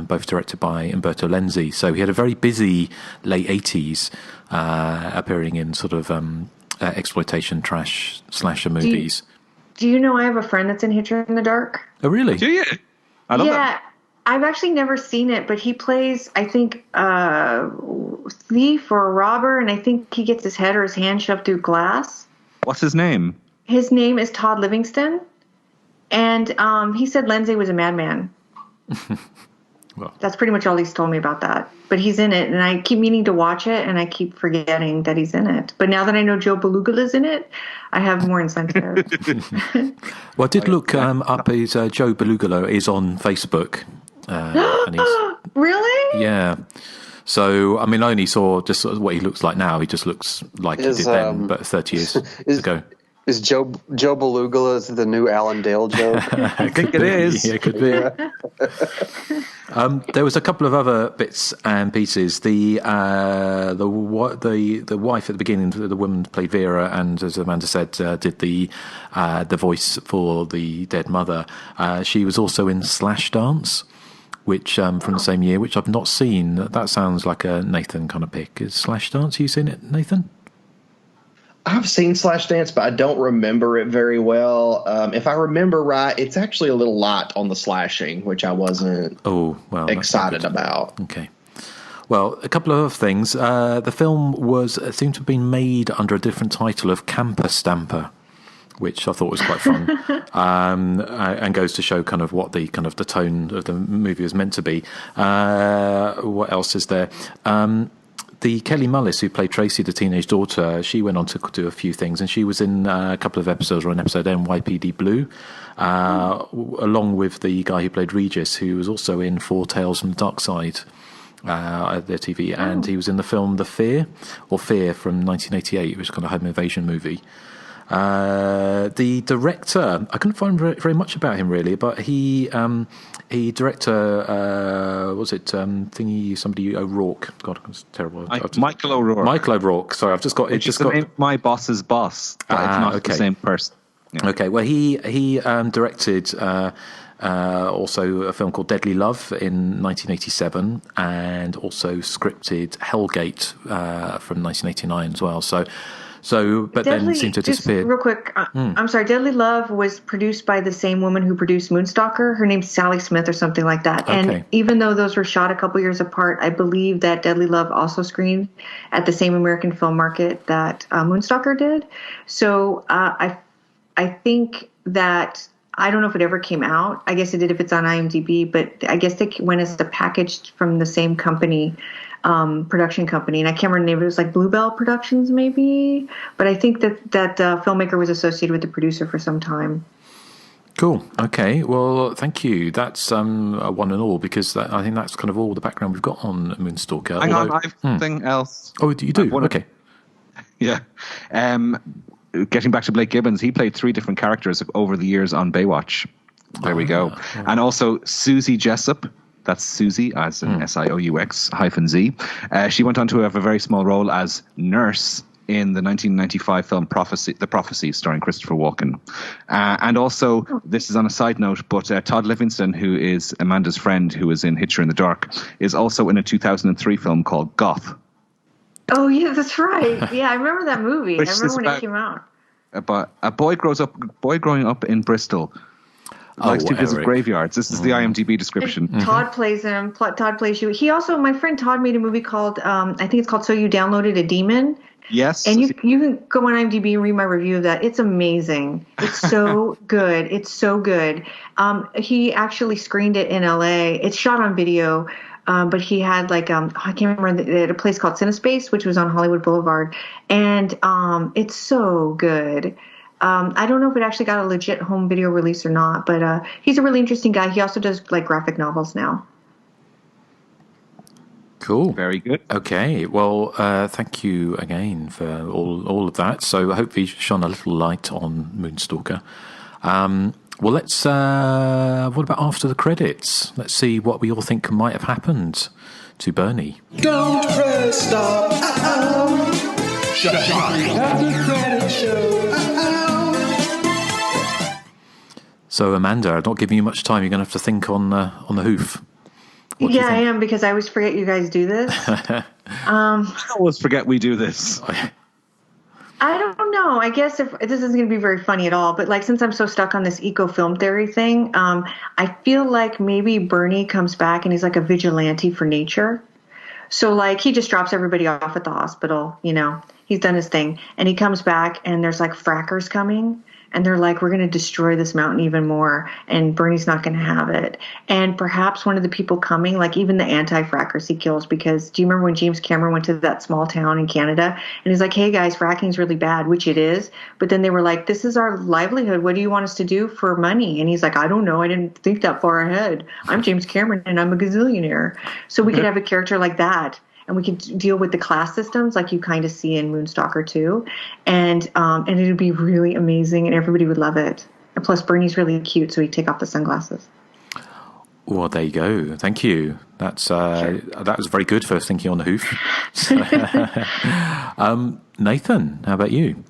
both directed by Umberto Lenzi. So he had a very busy late 80s, appearing in sort of exploitation trash slasher movies. Do you know I have a friend that's in Hitcher in the Dark? Oh, really? Do you? I love that. I've actually never seen it, but he plays, I think, thief or a robber, and I think he gets his head or his hand shoved through glass. What's his name? His name is Todd Livingston, and he said Lindsay was a madman. Well, that's pretty much all he's told me about that. But he's in it, and I keep meaning to watch it, and I keep forgetting that he's in it. But now that I know Joe Beluga is in it, I have more incentive. Well, I did look up his Joe Beluga is on Facebook. And he's, really? Yeah. So, I mean, I only saw just sort of what he looks like now. He just looks like he did then, but 30 years ago. Is Joe Beluga the new Alan Dale joke? I think it is. Yeah, it could be. There was a couple of other bits and pieces. The wife at the beginning, the woman played Vera, and as Amanda said, did the voice for the dead mother. She was also in Slash Dance, which from the same year, which I've not seen. That sounds like a Nathan kind of pick. Is Slash Dance? You seen it, Nathan? I've seen Slash Dance, but I don't remember it very well. If I remember right, it's actually a little light on the slashing, which I wasn't excited about. Okay. Well, a couple of other things. The film seemed to have been made under a different title of Camper Stamper, which I thought was quite fun, and goes to show kind of what the tone of the movie was meant to be. What else is there? The Kelly Mullis, who played Tracy, the teenage daughter, she went on to do a few things, and she was in a couple of episodes, or an episode NYPD Blue, along with the guy who played Regis, who was also in Four Tales from the Dark Side, their TV, and he was in the film The Fear, or Fear from 1988, which was kind of a home invasion movie. The director, I couldn't find very much about him really, but he directed, somebody O'Rourke. God, it's terrible. Michael O'Rourke. Michael O'Rourke. Sorry, I've just got it. Just got My Boss's Boss. But it's not the same person. Yeah. Okay, well he directed also a film called Deadly Love in 1987, and also scripted Hellgate from 1989 as well. So So, but then seemed to disappear. Real quick, I'm sorry. Deadly Love was produced by the same woman who produced Moonstalker. Her name's Sally Smith or something like that. Okay. And even though those were shot a couple years apart, I believe that Deadly Love also screened at the same American film market that Moonstalker did. So I think that, I don't know if it ever came out. I guess it did if it's on IMDb, but I guess they went as a package from the same company, production company. And I can't remember the name. It was like Bluebell Productions maybe. But I think that filmmaker was associated with the producer for some time. Cool. Okay. Well, thank you. That's a one and all, because I think that's kind of all the background we've got on Moonstalker. Hang on, I have something else. Oh, you do? Okay. Yeah. Getting back to Blake Gibbons, he played 3 different characters over the years on Baywatch. There we go. Yeah. And also Susie Jessup. That's Susie, as in SIOUX-Z. She went on to have a very small role as nurse in the 1995 film The Prophecy, starring Christopher Walken. And also, this is on a side note, but Todd Livingston, who is Amanda's friend, who was in Hitcher in the Dark, is also in a 2003 film called Goth. Oh, yeah, that's right. Yeah, I remember that movie. I remember when it came out. About a boy growing up in Bristol likes to visit graveyards. This is the IMDb description. Todd plays him. Todd plays you. He also, my friend Todd made a movie called, I think it's called So You Downloaded a Demon. Yes. And you can go on IMDb and read my review of that. It's amazing. It's so good. It's so good. He actually screened it in LA. It's shot on video. But he had I can't remember, at a place called Cinespace, which was on Hollywood Boulevard. And it's so good. I don't know if it actually got a legit home video release or not, but he's a really interesting guy. He also does graphic novels now. Cool. Very good. Okay. Well, thank you again for all of that. So hopefully shone a little light on Moonstalker. Well, let's. What about after the credits? Let's see what we all think might have happened to Bernie. Don't press stop. Shut After credit show. So, Amanda, I'm not giving you much time. You're going to have to think on the hoof. Yeah, I am, because I always forget you guys do this. I always forget we do this. I don't know. I guess if this isn't going to be very funny at all, but since I'm so stuck on this eco film theory thing, I feel like maybe Bernie comes back and he's like a vigilante for nature. So he just drops everybody off at the hospital, he's done his thing, and he comes back and there's frackers coming. And they're like, we're going to destroy this mountain even more. And Bernie's not going to have it. And perhaps one of the people coming, even the anti-frackers he kills, because do you remember when James Cameron went to that small town in Canada? And he's like, hey, guys, fracking's really bad, which it is. But then they were like, this is our livelihood. What do you want us to do for money? And he's like, I don't know. I didn't think that far ahead. I'm James Cameron and I'm a gazillionaire. So we could have a character like that. And we could deal with the class systems like you kind of see in Moonstalker 2. And it would be really amazing and everybody would love it. And plus Bernie's really cute, so he'd take off the sunglasses. Well, there you go. Thank you. That was very good for thinking on the hoof. Nathan, how about you?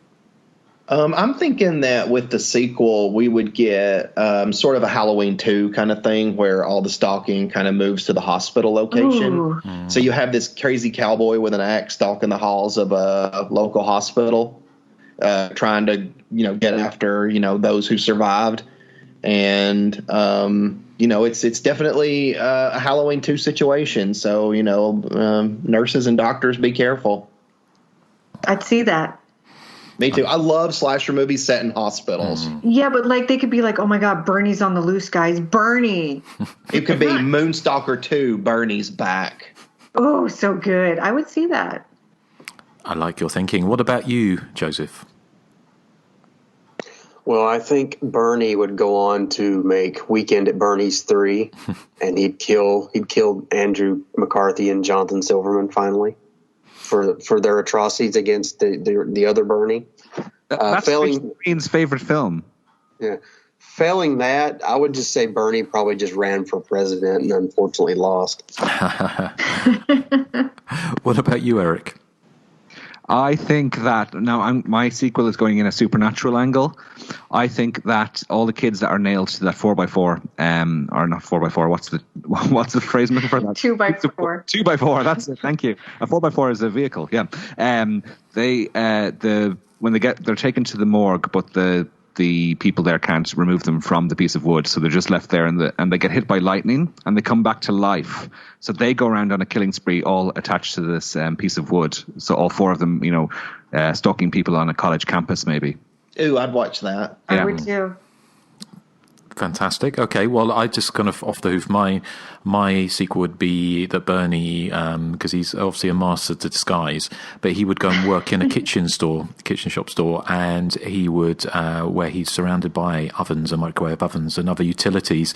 I'm thinking that with the sequel, we would get sort of a Halloween 2 kind of thing where all the stalking kind of moves to the hospital location. So you have this crazy cowboy with an axe stalking the halls of a local hospital, trying to, get after, those who survived. And, it's definitely a Halloween 2 situation. So, nurses and doctors, be careful. I'd see that. Me too. I love slasher movies set in hospitals. Yeah, but they could be like, oh my God, Bernie's on the loose, guys. Bernie. It could be Moonstalker 2, Bernie's back. Oh, so good. I would see that. I like your thinking. What about you, Joseph? Well, I think Bernie would go on to make Weekend at Bernie's 3, and he'd kill Andrew McCarthy and Jonathan Silverman finally for their atrocities against the other Bernie. That's Green's favorite film. Yeah. Failing that, I would just say Bernie probably just ran for president and unfortunately lost. What about you, Erik? I think that my sequel is going in a supernatural angle. I think that all the kids that are nailed to that 4x4, or not 4x4. What's the phrase I'm looking for? 2x4. 2x4. That's it. Thank you. A 4x4 is a vehicle. Yeah. The when they're taken to the morgue, but the people there can't remove them from the piece of wood, so they're just left there, and they get hit by lightning, and they come back to life. So they go around on a killing spree, all attached to this piece of wood. So all 4 of them, stalking people on a college campus, maybe. Ooh, I'd watch that. I would too. Fantastic. Okay, well, I just kind of off the hoof. My sequel would be that Bernie, because he's obviously a master to disguise, but he would go and work in a kitchen shop store, and he would where he's surrounded by ovens and microwave ovens and other utilities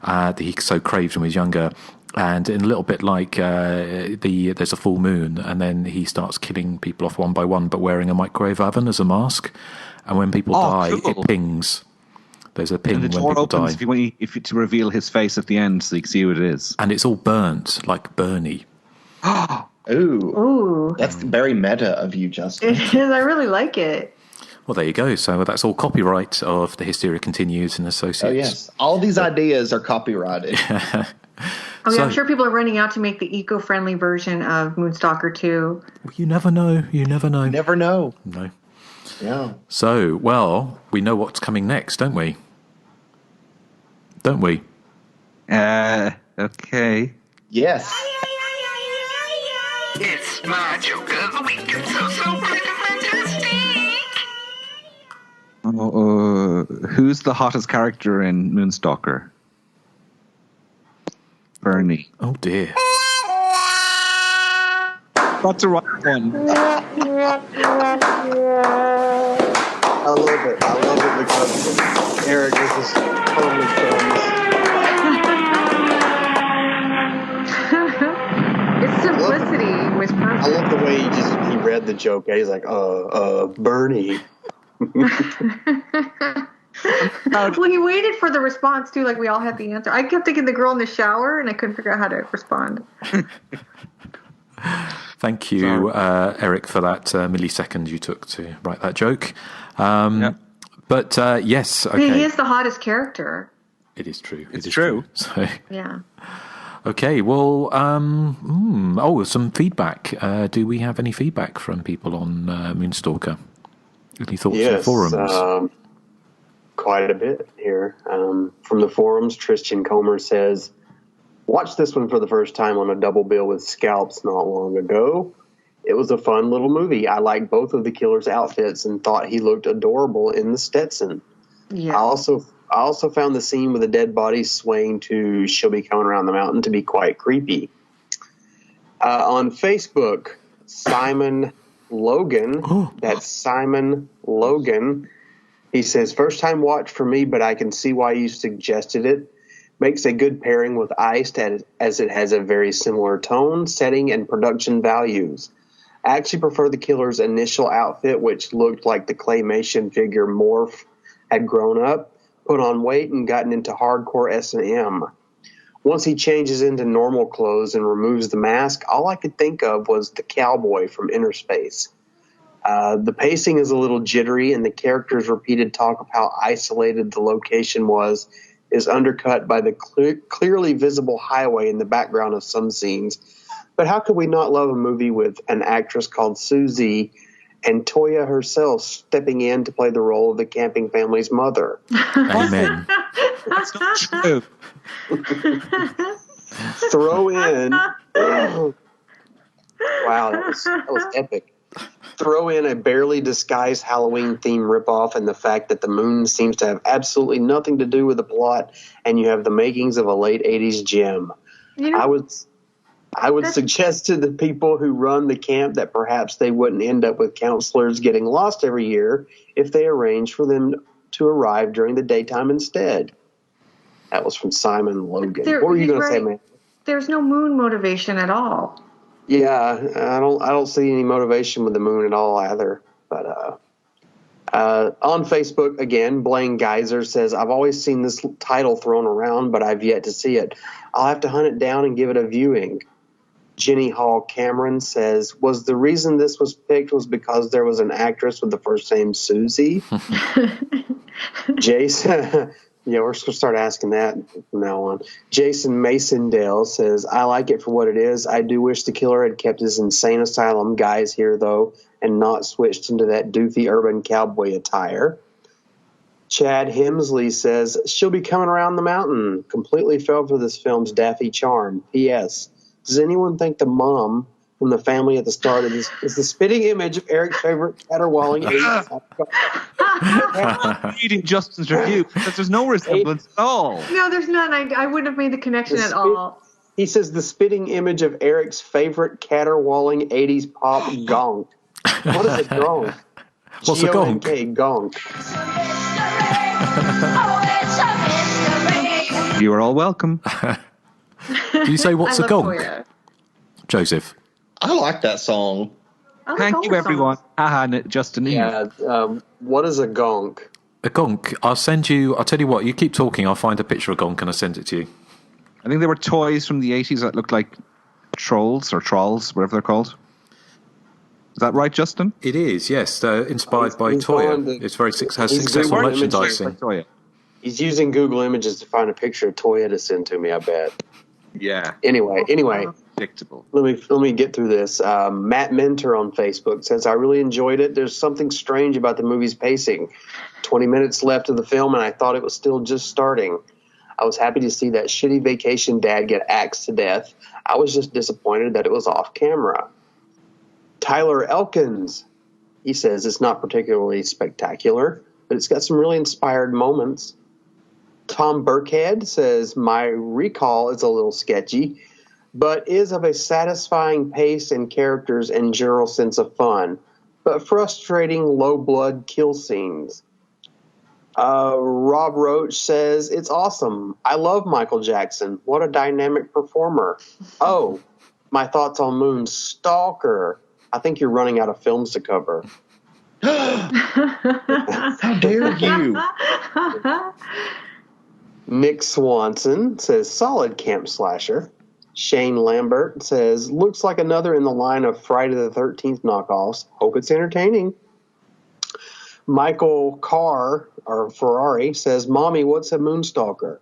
that he so craved when he was younger. And in a little bit like there's a full moon, and then he starts killing people off one by one, but wearing a microwave oven as a mask. And when people die, cool. It pings. There's a ping and the when door people opens die. to reveal his face at the end, so you can see who it is. And it's all burnt, like Bernie. Ooh. That's very meta of you, Justin. It is. I really like it. Well, there you go. So that's all copyright of the Hysteria Continues and Associates. Oh, yes. All these ideas are copyrighted. Oh, yeah, I'm sure people are running out to make the eco-friendly version of Moonstalker 2. You never know. You never know. Never know. No. Yeah. So, well, we know what's coming next, don't we? Don't we? Okay. Yes. It's my joke of the week. It's so great and fantastic. Who's the hottest character in Moonstalker? Bernie. Oh, dear. That's the right one. I love it. I love it because Erik is just totally friends. Its simplicity was perfect. I love the way he read the joke. He's like, Bernie. Well, he waited for the response too, like we all had the answer. I kept thinking the girl in the shower, and I couldn't figure out how to respond. Thank you, Erik, for that millisecond you took to write that joke. But yes, okay. He is the hottest character. It is true. It's true. So, yeah. Okay, well, some feedback. Do we have any feedback from people on Moonstalker? Any thoughts on the forums? Quite a bit here. From the forums, Tristan Comer says, watched this one for the first time on a double bill with Scalps not long ago. It was a fun little movie. I liked both of the killer's outfits and thought he looked adorable in the Stetson. Yeah. I also found the scene with the dead body swaying to She'll Be Coming Around the Mountain to be quite creepy. On Facebook, Simon Logan, that's Simon Logan, he says, first time watch for me, but I can see why you suggested it. Makes a good pairing with Iced as it has a very similar tone, setting, and production values. I actually prefer the killer's initial outfit, which looked like the claymation figure Morph had grown up, put on weight, and gotten into hardcore S&M. Once he changes into normal clothes and removes the mask, all I could think of was the cowboy from Inner Space. The pacing is a little jittery, and the character's repeated talk of how isolated the location was is undercut by the clearly visible highway in the background of some scenes. But how could we not love a movie with an actress called Susie and Toya herself stepping in to play the role of the camping family's mother? Amen. That's not true. Throw in... wow, that was epic. Throw in a barely disguised Halloween theme ripoff and the fact that the moon seems to have absolutely nothing to do with the plot, and you have the makings of a late 80s gem. You know, I would suggest to the people who run the camp that perhaps they wouldn't end up with counselors getting lost every year if they arranged for them to arrive during the daytime instead. That was from Simon Logan. What were you going to say, man? There's no moon motivation at all. Yeah, I don't see any motivation with the moon at all either. But on Facebook again, Blaine Geyser says, "I've always seen this title thrown around, but I've yet to see it. I'll have to hunt it down and give it a viewing." Jenny Hall Cameron says, "Was the reason this was picked was because there was an actress with the first name Susie?" Yeah, we're going to start asking that from now on. Jason Masondale says, I like it for what it is. I do wish the killer had kept his insane asylum guys here, though, and not switched into that doofy urban cowboy attire. Chad Hemsley says, she'll be coming around the mountain. Completely fell for this film's daffy charm. P.S. Does anyone think the mom from the family at the start of this is the spitting image of Eric's favorite caterwauling 80s? Reading Justin's review because there's no resemblance at all. No, there's none. I wouldn't have made the connection at all. He says the spitting image of Eric's favorite caterwauling 80s pop gonk. What is a gonk? What's a gonk? Gonk. You are all welcome. Do you say what's a gonk? Toya. Joseph. I like that song. Thank you, everyone. Justin. Yeah. What is a gonk? A gonk. I'll tell you what, you keep talking, I'll find a picture of a gonk and I'll send it to you. I think they were toys from the 80s that looked like trolls, whatever they're called. Is that right, Justin? It is, yes. Inspired by Toya. It's very has successful merchandising. He's using Google Images to find a picture of Toya to send to me, I bet. Yeah. Anyway. Predictable. Let me get through this. Matt Mentor on Facebook says, I really enjoyed it. There's something strange about the movie's pacing. 20 minutes left of the film, and I thought it was still just starting. I was happy to see that shitty vacation dad get axed to death. I was just disappointed that it was off camera. Tyler Elkins, he says, it's not particularly spectacular, but it's got some really inspired moments. Tom Burkhead says, my recall is a little sketchy, but is of a satisfying pace and characters and general sense of fun, but frustrating low-blood kill scenes. Rob Roach says, it's awesome. I love Michael Jackson. What a dynamic performer. Oh, my thoughts on Moonstalker. I think you're running out of films to cover. How dare you? Nick Swanson says, solid camp slasher. Shane Lambert says, looks like another in the line of Friday the 13th knockoffs. Hope it's entertaining. Michael Carr, or Ferrari, says, Mommy, what's a Moonstalker?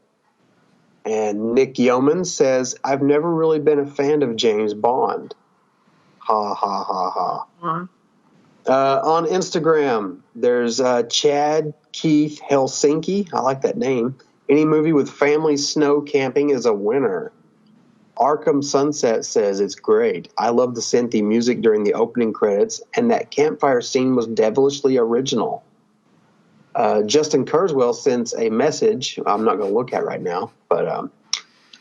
And Nick Yeoman says, I've never really been a fan of James Bond. Ha, ha, ha, ha. On Instagram, there's Chad Keith Helsinki. I like that name. Any movie with family snow camping is a winner. Arkham Sunset says it's great. I love the synthy music during the opening credits, and that campfire scene was devilishly original. Justin Kurzweil sends a message I'm not going to look at right now, but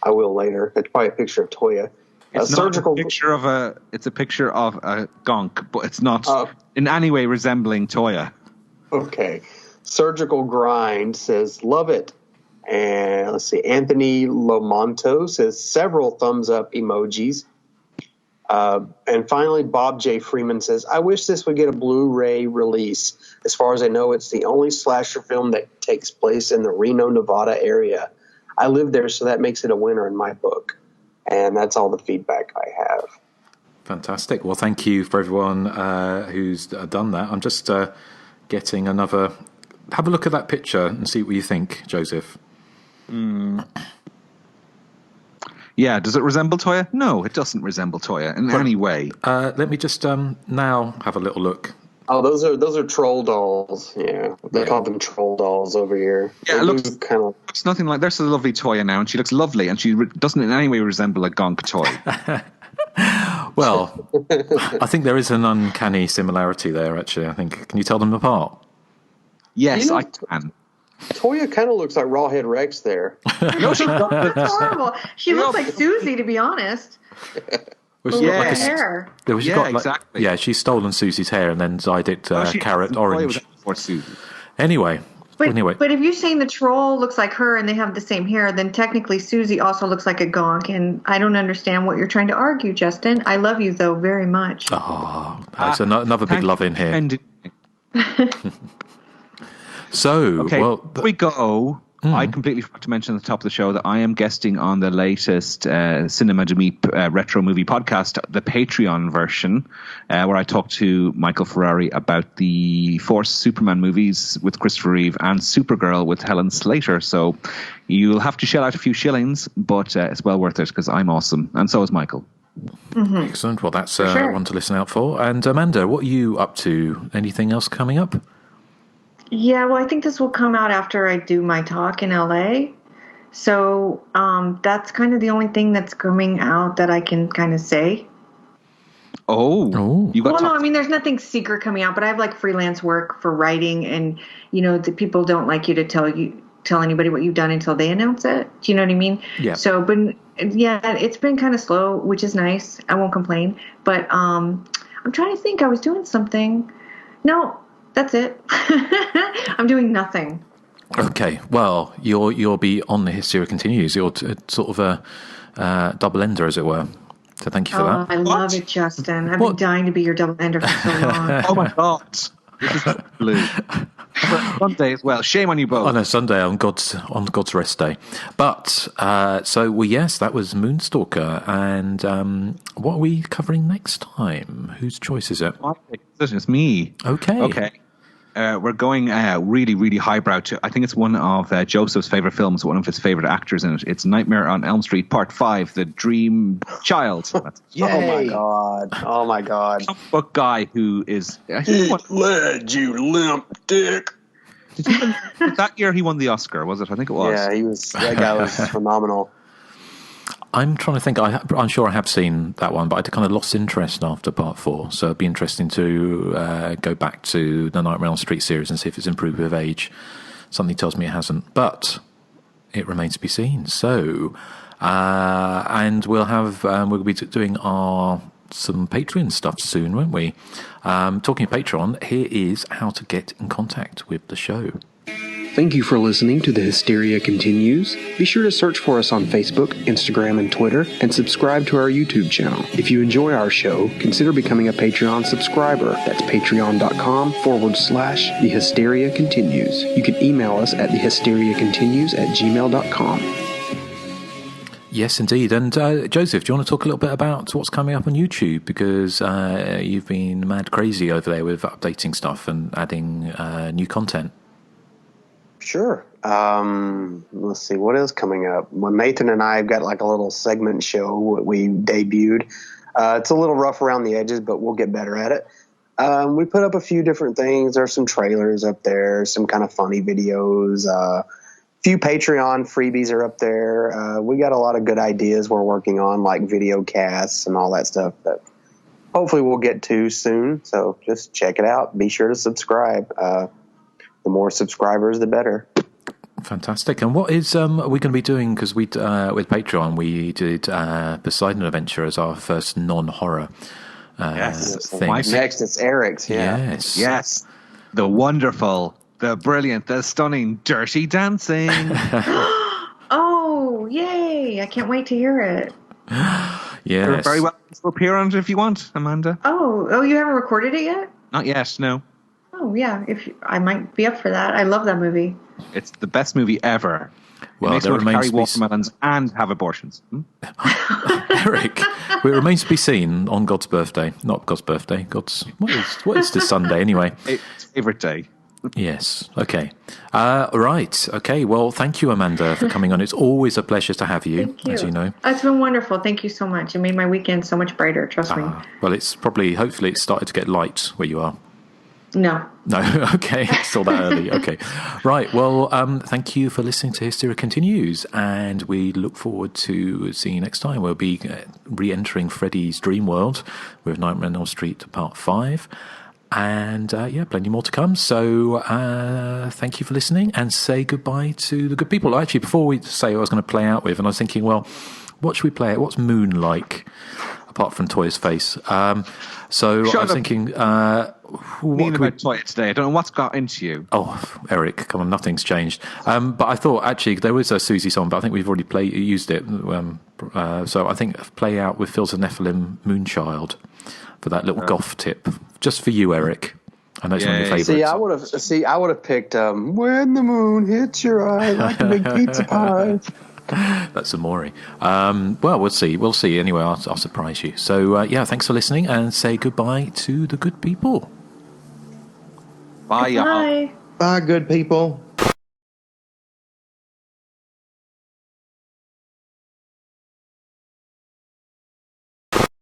I will later. It's probably a picture of Toya. It's a picture of a gonk, but it's not in any way resembling Toya. Okay. Surgical Grind says, love it. And let's see, Anthony Lomonto says several thumbs up emojis. And finally, Bob J. Freeman says, I wish this would get a Blu-ray release. As far as I know, it's the only slasher film that takes place in the Reno, Nevada area. I live there, so that makes it a winner in my book. And that's all the feedback I have. Fantastic. Well, thank you for everyone who's done that. I'm just getting another... Have a look at that picture and see what you think, Joseph. Yeah, does it resemble Toya? No, it doesn't resemble Toya in any way. Let me just now have a little look. Oh, those are troll dolls. Yeah, they call them troll dolls over here. Yeah, it looks kind of. It's nothing like. There's a lovely Toya now, and she looks lovely, and she doesn't in any way resemble a gonk toy. Well, I think there is an uncanny similarity there. Actually, I think. Can you tell them apart? Yes, I can. Toya kind of looks like Rawhead Rex there. No, she doesn't. That's horrible. She looks like Susie, to be honest. Well, hair. Exactly. Yeah, she's stolen Susie's hair and then dyed it carrot orange. Anyway. But if you're saying the troll looks like her and they have the same hair, then technically Susie also looks like a gonk, and I don't understand what you're trying to argue, Justin. I love you, though, very much. Oh, there's another big love in here. So, okay, well, we go. I completely forgot to mention at the top of the show that I am guesting on the latest Cinema de Me retro movie podcast, the Patreon version, where I talk to Michael Ferrari about the 4 Superman movies with Christopher Reeve and Supergirl with Helen Slater. So you'll have to shell out a few shillings, but it's well worth it because I'm awesome. And so is Michael. Excellent. Well, that's one to listen out for. And Amanda, what are you up to? Anything else coming up? Yeah, well, I think this will come out after I do my talk in LA. So that's kind of the only thing that's coming out that I can kind of say. Oh. You got no, I mean, there's nothing secret coming out, but I have like freelance work for writing, and the people don't like you to tell anybody what you've done until they announce it. Do you know what I mean? Yeah. So, but yeah, it's been kind of slow, which is nice. I won't complain. But I'm trying to think. I was doing something. No. That's it. I'm doing nothing. Okay. Well, you'll be on the Hysteria Continues. You're sort of a double ender, as it were. So thank you for that. I love it, Justin. I've been dying to be your double ender for so long. Oh my God. This is blue. Sunday as well. Shame on you both. Oh no, Sunday on God's rest day. But yes, that was Moonstalker. And what are we covering next time? Whose choice is it? It's me. Okay. We're going really, really highbrow. I think it's one of Joseph's favorite films, one of his favorite actors in it. It's Nightmare on Elm Street Part 5, The Dream Child. Yay. Oh my God. Comic book guy who is... led, you limp dick. That year he won the Oscar, was it? I think it was. Yeah, that guy was phenomenal. I'm trying to think. I'm sure I have seen that one, but I kind of lost interest after part 4. So it'd be interesting to go back to the Nightmare on Elm Street series and see if it's improved with age. Something tells me it hasn't, but it remains to be seen. So, and we'll be doing some Patreon stuff soon, won't we? Talking of Patreon, here is how to get in contact with the show. Thank you for listening to The Hysteria Continues. Be sure to search for us on Facebook, Instagram, and Twitter, and subscribe to our YouTube channel. If you enjoy our show, consider becoming a Patreon subscriber. That's patreon.com/The Hysteria Continues. You can email us at thehysteriacontinues@gmail.com. Yes, indeed. And Joseph, do you want to talk a little bit about what's coming up on YouTube? Because you've been mad crazy over there with updating stuff and adding new content. Sure. Let's see what is coming up. Well, Nathan and I have got like a little segment show we debuted. It's a little rough around the edges, but we'll get better at it. We put up a few different things. There's some trailers up there, some kind of funny videos. A few Patreon freebies are up there. We got a lot of good ideas we're working on, like video casts and all that stuff that hopefully we'll get to soon. So just check it out. Be sure to subscribe. The more subscribers, the better. Fantastic. And what is are we going to be doing? Because with Patreon, we did Poseidon Adventure as our first non-horror thing. Next, it's Eric's. Yeah. Yes. The wonderful, the brilliant, the stunning Dirty Dancing. Oh, yay. I can't wait to hear it. Yes. You're very welcome to appear on it if you want, Amanda. Oh, you haven't recorded it yet? Not yet, no. Oh, yeah. I might be up for that. I love that movie. It's the best movie ever. Well, it makes me carry watermelons and have abortions. Eric, it remains to be seen on God's birthday. Not God's birthday. What is this Sunday anyway? It's favourite day. Yes. Okay. Right. Okay. Well, thank you, Amanda, for coming on. It's always a pleasure to have you, Thank you. as you know. It's been wonderful. Thank you so much. It made my weekend so much brighter. Trust me. Well, hopefully it's started to get light where you are. No. Okay. It's still that early. Okay. Right. Well, thank you for listening to Hysteria Continues, and we look forward to seeing you next time. We'll be re-entering Freddy's dream world with Nightmare on Elm Street Part 5. And plenty more to come. So thank you for listening, and say goodbye to the good people. Actually, before we say what I was going to play out with, and I was thinking, well, what should we play? What's Moon like, apart from Toy's face? So I was thinking... about Toy today. I don't know what's got into you. Oh, Eric, come on, nothing's changed. But I thought, actually, there was a Susie song, but I think we've already used it. So I think play out with Fields of Nephilim, Moonchild, for that little goth tip. Just for you, Eric. I know it's one of your favourites. I would have picked "When the Moon Hits Your Eye Like a Big Pizza Pie." That's Amore. Well, we'll see. We'll see. Anyway, I'll surprise you. So, thanks for listening, and say goodbye to the good people. Bye, y'all. Bye, good people.